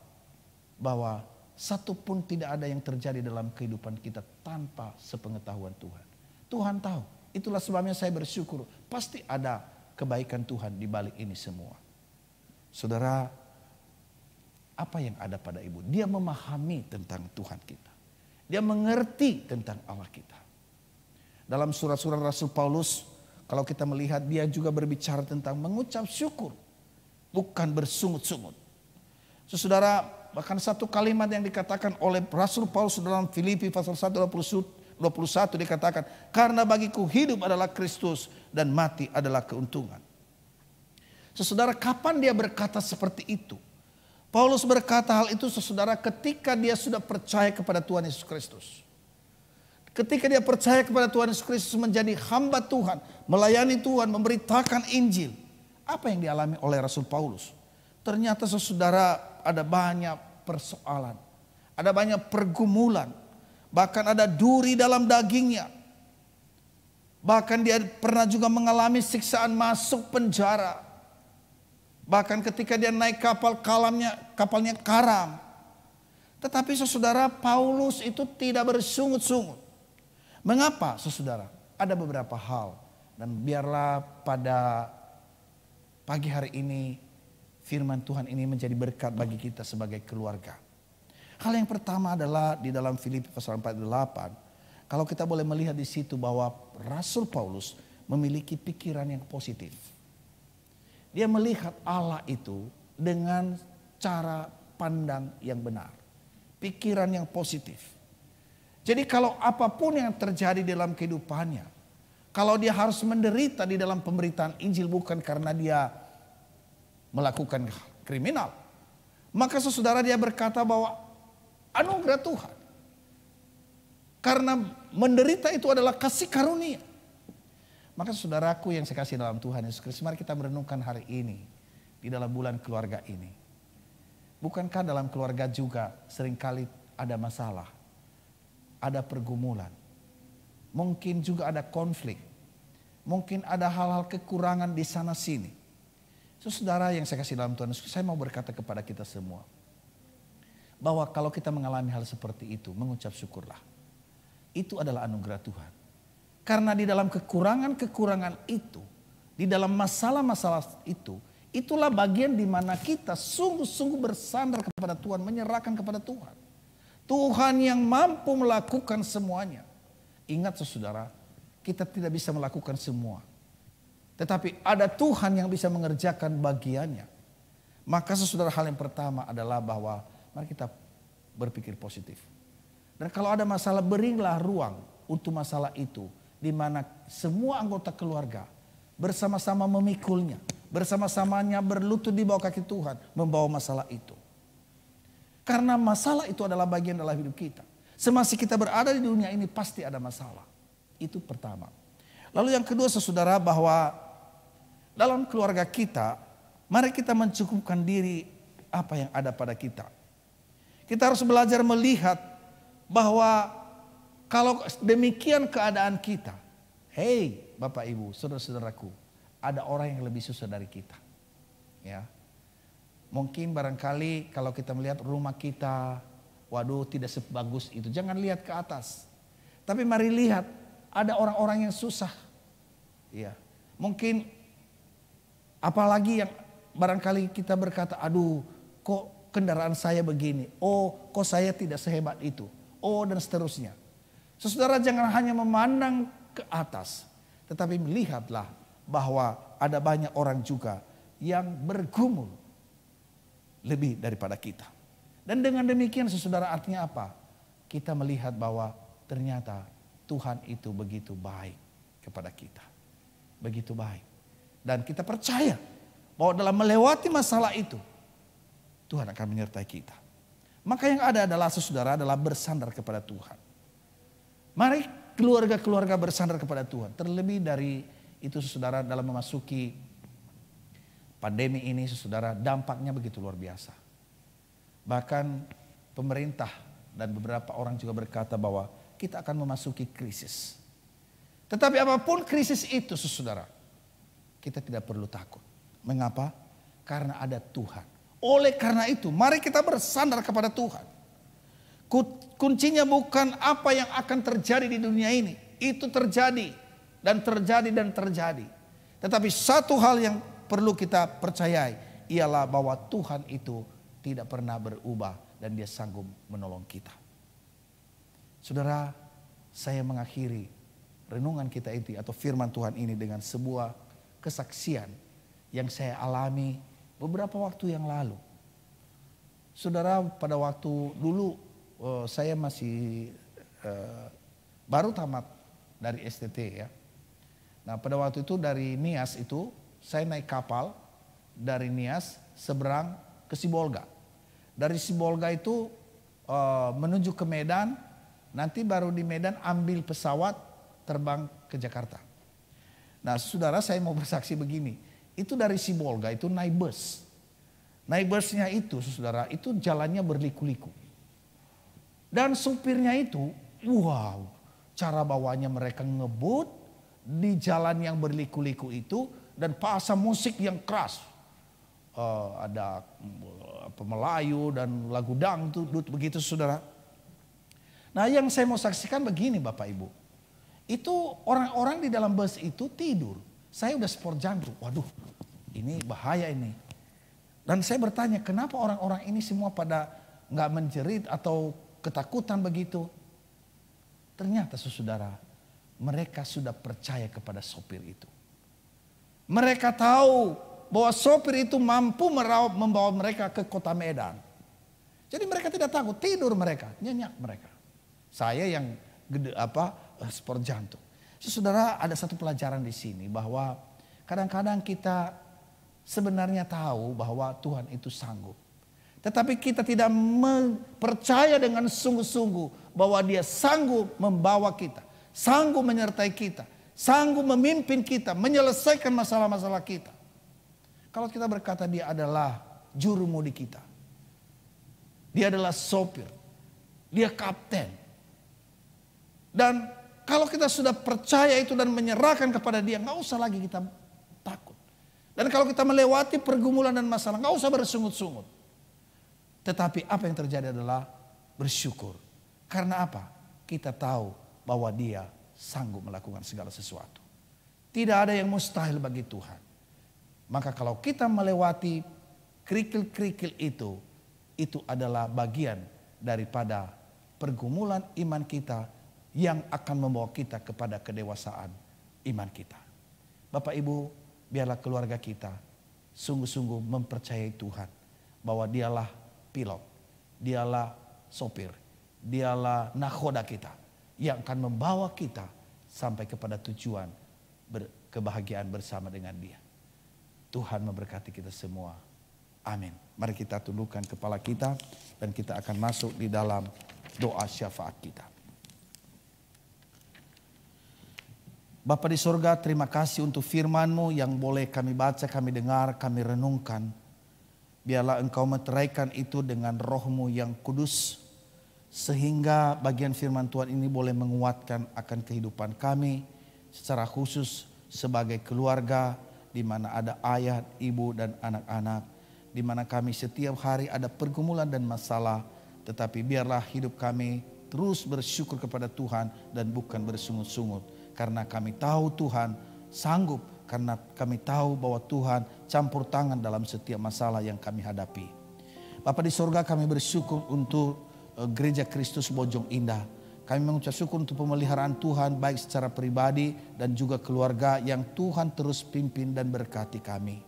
bahwa satu pun tidak ada yang terjadi dalam kehidupan kita tanpa sepengetahuan Tuhan. Tuhan tahu. Itulah sebabnya saya bersyukur. Pasti ada kebaikan Tuhan di balik ini semua." Saudara, apa yang ada pada ibu? Dia memahami tentang Tuhan kita. Dia mengerti tentang Allah kita. Dalam surat-surat Rasul Paulus, kalau kita melihat, dia juga berbicara tentang mengucap syukur, bukan bersungut-sungut. Saudara, bahkan satu kalimat yang dikatakan oleh Rasul Paulus dalam Filipi pasal 1:21 dikatakan, "Karena bagiku hidup adalah Kristus dan mati adalah keuntungan." Saudara, kapan dia berkata seperti itu? Paulus berkata hal itu, saudara, ketika dia sudah percaya kepada Tuhan Yesus Kristus. Ketika dia percaya kepada Tuhan Yesus Kristus, menjadi hamba Tuhan, melayani Tuhan, memberitakan Injil. Apa yang dialami oleh Rasul Paulus? Ternyata saudara, ada banyak persoalan, ada banyak pergumulan, bahkan ada duri dalam dagingnya. Bahkan dia pernah juga mengalami siksaan, masuk penjara. Bahkan ketika dia naik kapal, kapalnya karam. Tetapi saudara, Paulus itu tidak bersungut-sungut. Mengapa, saudara? Ada beberapa hal. Dan biarlah pada pagi hari ini firman Tuhan ini menjadi berkat bagi kita sebagai keluarga. Hal yang pertama adalah di dalam Filipi pasal 4:8. Kalau kita boleh melihat di situ bahwa Rasul Paulus memiliki pikiran yang positif. Dia melihat Allah itu dengan cara pandang yang benar. Pikiran yang positif. Jadi kalau apapun yang terjadi dalam kehidupannya, kalau dia harus menderita di dalam pemberitaan Injil bukan karena dia melakukan kriminal, maka saudara, dia berkata bahwa anugerah Tuhan. Karena menderita itu adalah kasih karunia. Maka saudaraku yang saya kasih dalam Tuhan Yesus Kristus, mari kita merenungkan hari ini di dalam bulan keluarga ini. Bukankah dalam keluarga juga seringkali ada masalah, ada pergumulan, mungkin juga ada konflik, mungkin ada hal-hal kekurangan di sana sini. Saudara yang saya kasih dalam Tuhan Yesus, saya mau berkata kepada kita semua bahwa kalau kita mengalami hal seperti itu, mengucap syukurlah. Itu adalah anugerah Tuhan. Karena di dalam kekurangan-kekurangan itu, di dalam masalah-masalah itu, itulah bagian di mana kita sungguh-sungguh bersandar kepada Tuhan, menyerahkan kepada Tuhan. Tuhan yang mampu melakukan semuanya. Ingat saudara, kita tidak bisa melakukan semua. Tetapi ada Tuhan yang bisa mengerjakan bagiannya. Maka saudara, hal yang pertama adalah bahwa mari kita berpikir positif. Dan kalau ada masalah, berilah ruang untuk masalah itu. Di mana semua anggota keluarga bersama-sama memikulnya. Bersama-samanya berlutut di bawah kaki Tuhan. Membawa masalah itu. Karena masalah itu adalah bagian dalam hidup kita. Semasa kita berada di dunia ini pasti ada masalah. Itu pertama. Lalu yang kedua saudara, bahwa dalam keluarga kita, mari kita mencukupkan diri apa yang ada pada kita. Kita harus belajar melihat bahwa Kalau demikian keadaan kita, hei Bapak Ibu, saudara-saudaraku, ada orang yang lebih susah dari kita. Ya. Mungkin barangkali kalau kita melihat rumah kita, waduh tidak sebagus itu. Jangan lihat ke atas. Tapi mari lihat, ada orang-orang yang susah. Ya. Mungkin apalagi yang barangkali kita berkata, aduh kok kendaraan saya begini. Oh kok saya tidak sehebat itu. Oh dan seterusnya. Saudara jangan hanya memandang ke atas. Tetapi melihatlah bahwa ada banyak orang juga yang bergumul lebih daripada kita. Dan dengan demikian saudara artinya apa? Kita melihat bahwa ternyata Tuhan itu begitu baik kepada kita. Begitu baik. Dan kita percaya bahwa dalam melewati masalah itu Tuhan akan menyertai kita. Maka yang ada adalah saudara adalah bersandar kepada Tuhan. Mari keluarga-keluarga bersandar kepada Tuhan. Terlebih dari itu saudara dalam memasuki pandemi ini saudara dampaknya begitu luar biasa. Bahkan pemerintah dan beberapa orang juga berkata bahwa kita akan memasuki krisis. Tetapi apapun krisis itu saudara, kita tidak perlu takut. Mengapa? Karena ada Tuhan. Oleh karena itu mari kita bersandar kepada Tuhan. Kuncinya bukan apa yang akan terjadi di dunia ini. Itu terjadi dan terjadi dan terjadi. Tetapi satu hal yang perlu kita percayai ialah bahwa Tuhan itu tidak pernah berubah dan Dia sanggup menolong kita. Saudara, saya mengakhiri renungan kita itu atau firman Tuhan ini dengan sebuah kesaksian yang saya alami beberapa waktu yang lalu. Saudara, pada waktu dulu saya masih baru tamat dari STT ya. Nah pada waktu itu dari Nias itu saya naik kapal dari Nias seberang ke Sibolga. Dari Sibolga itu menuju ke Medan, nanti baru di Medan ambil pesawat terbang ke Jakarta. Nah saudara saya mau bersaksi begini, itu dari Sibolga itu naik bus. Naik busnya itu saudara itu jalannya berliku-liku. Dan supirnya itu, wow, cara bawanya mereka ngebut di jalan yang berliku-liku itu dan pasang musik yang keras. Ada Melayu dan lagu dangdut begitu saudara. Nah yang saya mau saksikan begini Bapak Ibu. Itu orang-orang di dalam bus itu tidur. Saya udah sport jantung, waduh ini bahaya ini. Dan saya bertanya kenapa orang-orang ini semua pada nggak menjerit atau ketakutan begitu. Ternyata saudara, mereka sudah percaya kepada sopir itu. Mereka tahu bahwa sopir itu mampu membawa mereka ke kota Medan. Jadi mereka tidak takut, tidur mereka, nyenyak mereka. Saya yang sport jantung. Saudara, ada satu pelajaran di sini bahwa kadang-kadang kita sebenarnya tahu bahwa Tuhan itu sanggup. Tetapi kita tidak percaya dengan sungguh-sungguh bahwa Dia sanggup membawa kita, sanggup menyertai kita, sanggup memimpin kita, menyelesaikan masalah-masalah kita. Kalau kita berkata Dia adalah jurumudi kita, Dia adalah sopir, Dia kapten. Dan kalau kita sudah percaya itu dan menyerahkan kepada Dia, nggak usah lagi kita takut. Dan kalau kita melewati pergumulan dan masalah, nggak usah bersungut-sungut. Tetapi apa yang terjadi adalah bersyukur. Karena apa? Kita tahu bahwa Dia sanggup melakukan segala sesuatu. Tidak ada yang mustahil bagi Tuhan. Maka kalau kita melewati kerikil-kerikil itu adalah bagian daripada pergumulan iman kita yang akan membawa kita kepada kedewasaan iman kita. Bapak Ibu, biarlah keluarga kita sungguh-sungguh mempercayai Tuhan bahwa Dialah pilot, Dialah sopir, Dialah nakhoda kita yang akan membawa kita sampai kepada tujuan kebahagiaan bersama dengan Dia. Tuhan memberkati kita semua. Amin. Mari kita tundukkan kepala kita dan kita akan masuk di dalam doa syafaat kita. Bapa di sorga, terima kasih untuk firman-Mu yang boleh kami baca, kami dengar, kami renungkan. Biarlah Engkau meteraikan itu dengan Roh-Mu yang kudus. Sehingga bagian firman Tuhan ini boleh menguatkan akan kehidupan kami secara khusus sebagai keluarga di mana ada ayah, ibu dan anak-anak, di mana kami setiap hari ada pergumulan dan masalah, tetapi biarlah hidup kami terus bersyukur kepada Tuhan dan bukan bersungut-sungut, karena kami tahu Tuhan sanggup, karena kami tahu bahwa Tuhan campur tangan dalam setiap masalah yang kami hadapi. Bapa di sorga, kami bersyukur untuk Gereja Kristus Bojong Indah. Kami mengucap syukur untuk pemeliharaan Tuhan baik secara pribadi dan juga keluarga yang Tuhan terus pimpin dan berkati kami.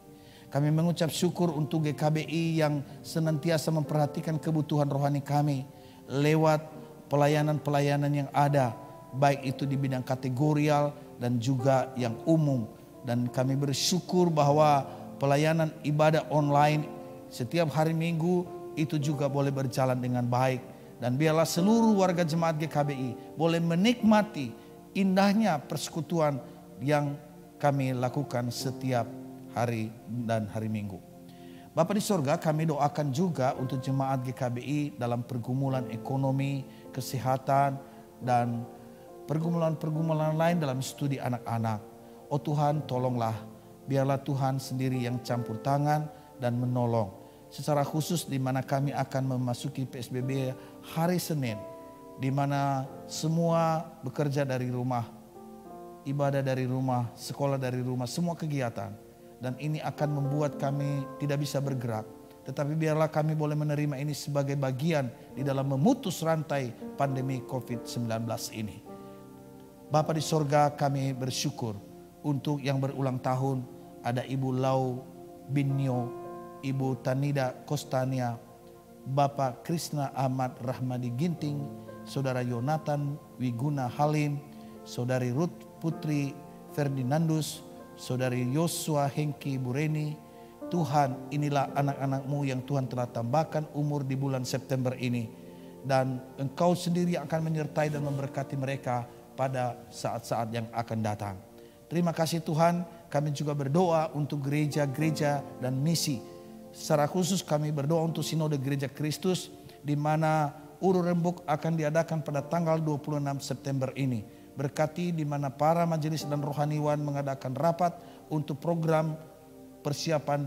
Kami mengucap syukur untuk GKBI yang senantiasa memperhatikan kebutuhan rohani kami lewat pelayanan-pelayanan yang ada, baik itu di bidang kategorial dan juga yang umum. Dan kami bersyukur bahwa pelayanan ibadah online setiap hari Minggu itu juga boleh berjalan dengan baik. Dan biarlah seluruh warga jemaat GKBI boleh menikmati indahnya persekutuan yang kami lakukan setiap hari dan hari Minggu. Bapa di sorga, kami doakan juga untuk jemaat GKBI dalam pergumulan ekonomi, kesehatan, dan pergumulan-pergumulan lain dalam studi anak-anak. Oh Tuhan, tolonglah, biarlah Tuhan sendiri yang campur tangan dan menolong. Secara khusus di mana kami akan memasuki PSBB hari Senin, di mana semua bekerja dari rumah, ibadah dari rumah, sekolah dari rumah, semua kegiatan. Dan ini akan membuat kami tidak bisa bergerak. Tetapi biarlah kami boleh menerima ini sebagai bagian di dalam memutus rantai pandemi COVID-19 ini. Bapa di sorga, kami bersyukur untuk yang berulang tahun, ada Ibu Lau Binyo, Ibu Tanida Kostania, Bapak Krisna Ahmad Rahmadi Ginting, Saudara Yonatan Wiguna Halim, Saudari Ruth Putri Ferdinandus, Saudari Yosua Hengki Bureni. Tuhan, inilah anak-anak-Mu yang Tuhan telah tambahkan umur di bulan September ini. Dan Engkau sendiri akan menyertai dan memberkati mereka pada saat-saat yang akan datang. Terima kasih Tuhan, kami juga berdoa untuk gereja-gereja dan misi. Secara khusus kami berdoa untuk Sinode Gereja Kristus, di mana Uru Rembuk akan diadakan pada tanggal 26 September ini. Berkati di mana para majelis dan rohaniwan mengadakan rapat untuk program persiapan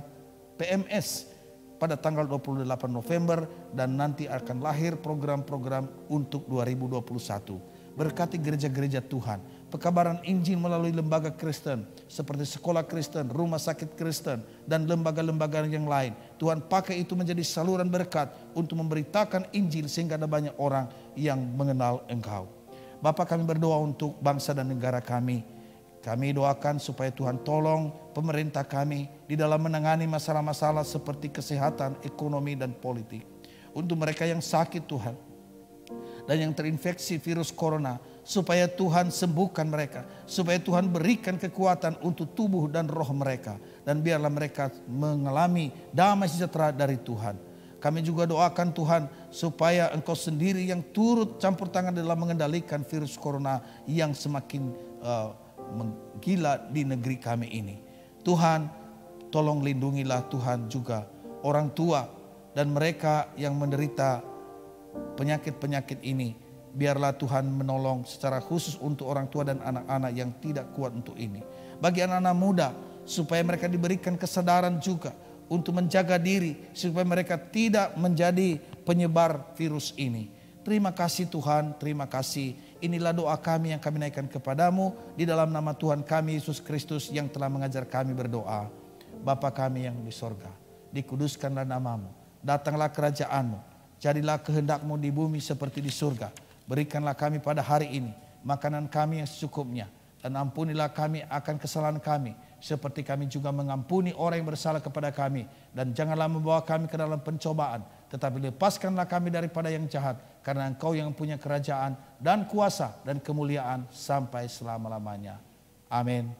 PMS pada tanggal 28 November, dan nanti akan lahir program-program untuk 2021. Berkati gereja-gereja Tuhan, pekabaran Injil melalui lembaga Kristen seperti sekolah Kristen, rumah sakit Kristen, dan lembaga-lembaga yang lain. Tuhan pakai itu menjadi saluran berkat untuk memberitakan Injil sehingga ada banyak orang yang mengenal Engkau. Bapa, kami berdoa untuk bangsa dan negara kami. Kami doakan supaya Tuhan tolong pemerintah kami di dalam menangani masalah-masalah seperti kesehatan, ekonomi, dan politik. Untuk mereka yang sakit Tuhan, dan yang terinfeksi virus corona, supaya Tuhan sembuhkan mereka, supaya Tuhan berikan kekuatan untuk tubuh dan roh mereka, dan biarlah mereka mengalami damai sejahtera dari Tuhan. Kami juga doakan Tuhan supaya Engkau sendiri yang turut campur tangan dalam mengendalikan virus corona yang semakin menggila di negeri kami ini. Tuhan, tolong lindungilah Tuhan juga orang tua dan mereka yang menderita penyakit-penyakit ini. Biarlah Tuhan menolong secara khusus untuk orang tua dan anak-anak yang tidak kuat untuk ini. Bagi anak-anak muda, supaya mereka diberikan kesadaran juga untuk menjaga diri, supaya mereka tidak menjadi penyebar virus ini. Terima kasih Tuhan, terima kasih. Inilah doa kami yang kami naikkan kepadamu di dalam nama Tuhan kami Yesus Kristus yang telah mengajar kami berdoa. Bapa kami yang di sorga, dikuduskanlah namamu, datanglah kerajaanmu, jadilah kehendakmu di bumi seperti di surga. Berikanlah kami pada hari ini makanan kami yang secukupnya, dan ampunilah kami akan kesalahan kami, seperti kami juga mengampuni orang yang bersalah kepada kami. Dan janganlah membawa kami ke dalam pencobaan, tetapi lepaskanlah kami daripada yang jahat, karena Engkau yang punya kerajaan dan kuasa dan kemuliaan sampai selama-lamanya. Amin.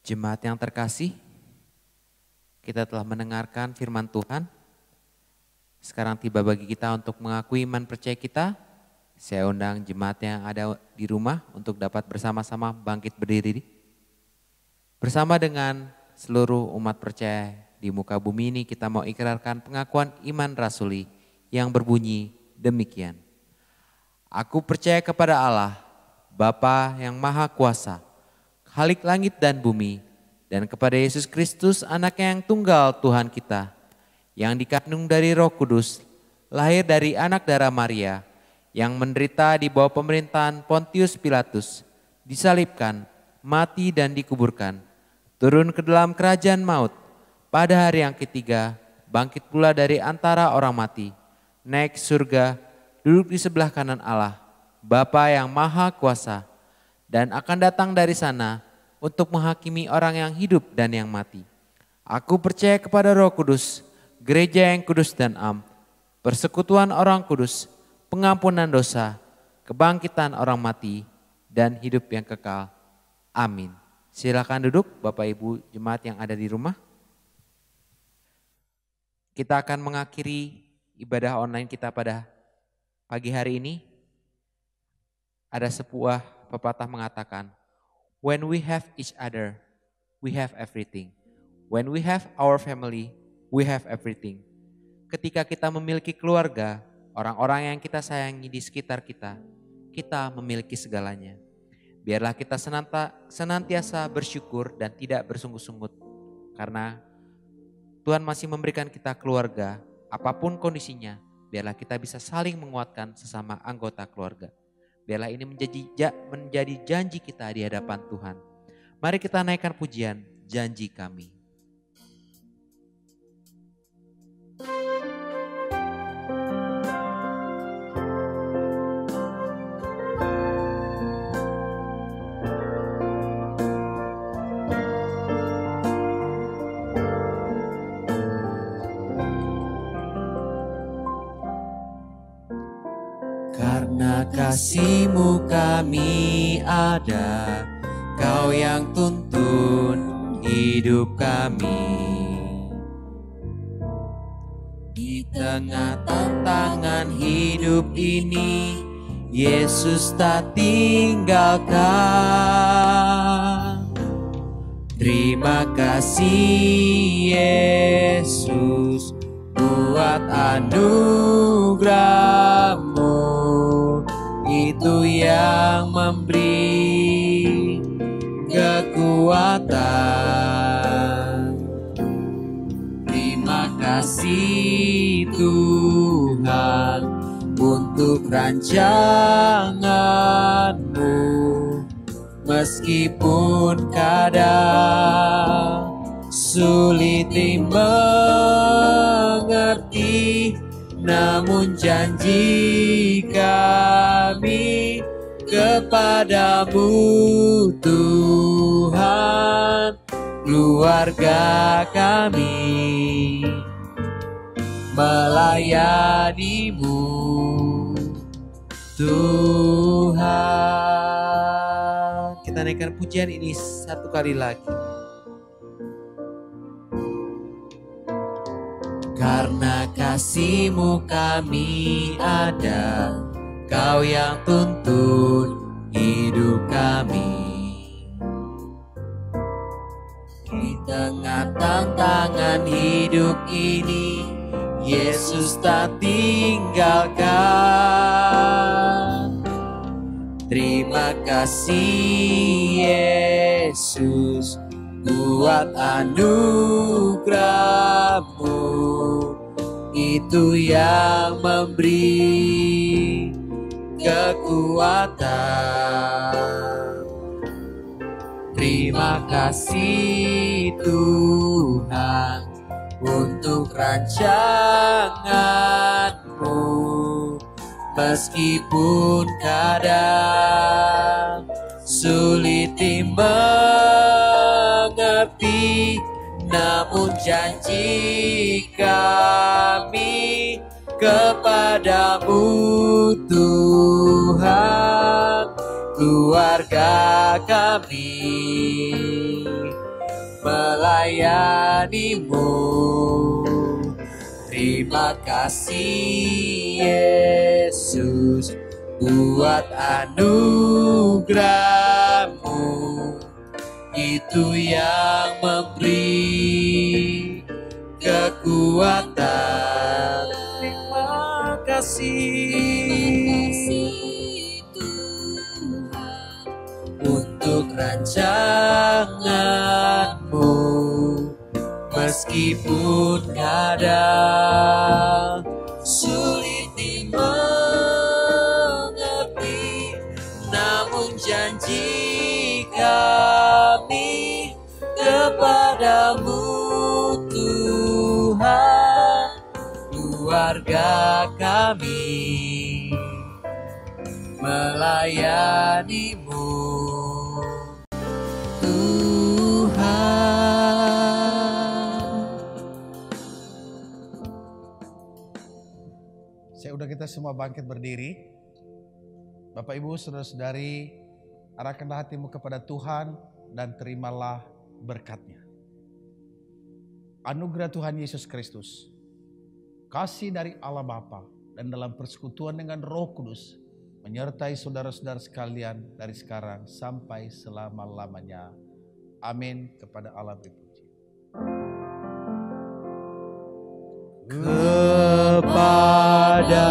Jemaat yang terkasih, kita telah mendengarkan firman Tuhan. Sekarang tiba bagi kita untuk mengakui iman percaya kita. Saya undang jemaat yang ada di rumah untuk dapat bersama-sama bangkit berdiri. Bersama dengan seluruh umat percaya di muka bumi ini, kita mau ikrarkan pengakuan iman rasuli yang berbunyi demikian. Aku percaya kepada Allah, Bapa yang Maha Kuasa, Khalik langit dan bumi, dan kepada Yesus Kristus, Anaknya yang tunggal Tuhan kita, yang dikandung dari Roh Kudus, lahir dari anak darah Maria, yang menderita di bawah pemerintahan Pontius Pilatus, disalibkan, mati dan dikuburkan, turun ke dalam kerajaan maut, pada hari yang ketiga bangkit pula dari antara orang mati, naik surga, duduk di sebelah kanan Allah, Bapa yang Maha Kuasa, dan akan datang dari sana untuk menghakimi orang yang hidup dan yang mati. Aku percaya kepada Roh Kudus, gereja yang kudus dan am, persekutuan orang kudus, pengampunan dosa, kebangkitan orang mati, dan hidup yang kekal. Amin. Silakan duduk Bapak Ibu jemaat yang ada di rumah. Kita akan mengakhiri ibadah online kita pada pagi hari ini. Ada sebuah pepatah mengatakan, when we have each other, we have everything. When we have our family, we have everything. Ketika kita memiliki keluarga, orang-orang yang kita sayangi di sekitar kita, kita memiliki segalanya. Biarlah kita senantiasa bersyukur dan tidak bersungguh-sunggut. Karena Tuhan masih memberikan kita keluarga, apapun kondisinya, biarlah kita bisa saling menguatkan sesama anggota keluarga. Biarlah ini menjadi janji kita di hadapan Tuhan. Mari kita naikkan pujian janji kami. Karena kasih-Mu kami ada, Kau yang tuntun hidup kami. Di tengah tantangan hidup ini, Yesus tak tinggalkan. Terima kasih Yesus buat anugerah-Mu, itu yang memberi kekuatan. Terima kasih Tuhan untuk rancangan-Mu, meskipun kadang sulit dimengerti, namun janji kami kepadamu Tuhan, keluarga kami melayani-Mu Tuhan. Kita naikkan pujian ini satu kali lagi. Karena kasih-Mu kami ada, Kau yang tuntun hidup kami. Di tengah tantangan hidup ini, Yesus tak tinggalkan. Terima kasih Yesus buat anugerah-Mu, itu yang memberi kekuatan. Terima kasih Tuhan untuk rancangan-Mu, meskipun kadang sulit dimengerti, namun janji kami kepadamu Tuhan, keluarga kami melayanimu. Terima kasih Yesus buat anugerahmu, itu yang memberi kekuatan. Terima kasih Tuhan untuk rancanganmu, meskipun kadang sulit dimengerti, namun janji kami kepadamu Tuhan, keluarga kami melayanimu Tuhan. Saya udah kita semua bangkit berdiri. Bapak Ibu, saudara-saudari, arahkanlah hatimu kepada Tuhan dan terimalah berkat-Nya. Anugerah Tuhan Yesus Kristus, kasih dari Allah Bapa, dan dalam persekutuan dengan Roh Kudus menyertai saudara-saudara sekalian dari sekarang sampai selama-lamanya. Amin. Kepada Allah berpuji. Kepada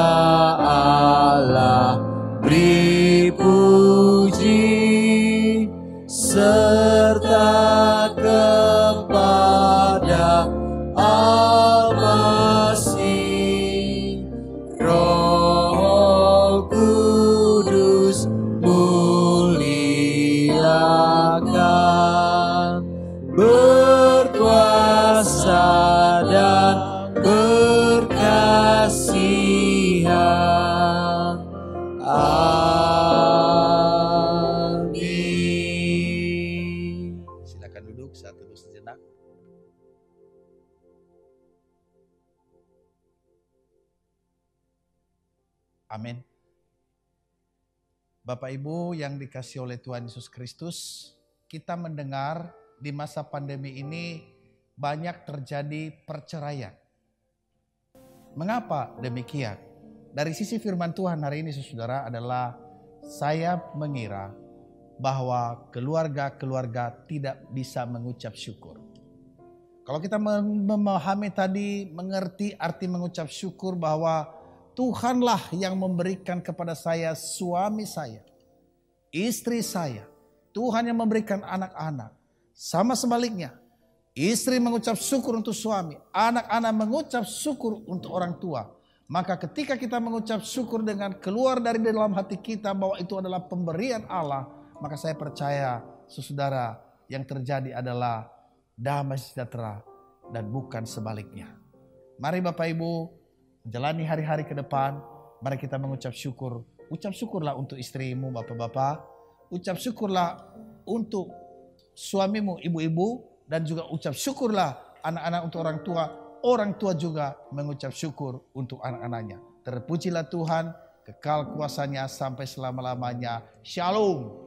Allah beri puji, serta kepada Al-Masih, Roh Kudus muliakan, berkuasa dan berkasihan. Amin. Silakan duduk, saat teduh sejenak. Amin. Bapak Ibu yang dikasihi oleh Tuhan Yesus Kristus, kita mendengar di masa pandemi ini banyak terjadi perceraian. Mengapa demikian? Dari sisi firman Tuhan hari ini saudara adalah saya mengira bahwa keluarga-keluarga tidak bisa mengucap syukur. Kalau kita memahami tadi, mengerti arti mengucap syukur bahwa Tuhanlah yang memberikan kepada saya suami saya, istri saya. Tuhan yang memberikan anak-anak. Sama sebaliknya, istri mengucap syukur untuk suami, anak-anak mengucap syukur untuk orang tua. Maka ketika kita mengucap syukur dengan keluar dari dalam hati kita bahwa itu adalah pemberian Allah, maka saya percaya saudara yang terjadi adalah damai sejahtera dan bukan sebaliknya. Mari Bapak Ibu menjalani hari-hari ke depan, mari kita mengucap syukur. Ucap syukurlah untuk istrimu Bapak-bapak, ucap syukurlah untuk suamimu ibu-ibu, dan juga ucap syukurlah anak-anak untuk orang tua juga mengucap syukur untuk anak-anaknya. Terpujilah Tuhan, kekal kuasanya sampai selama-lamanya. Shalom.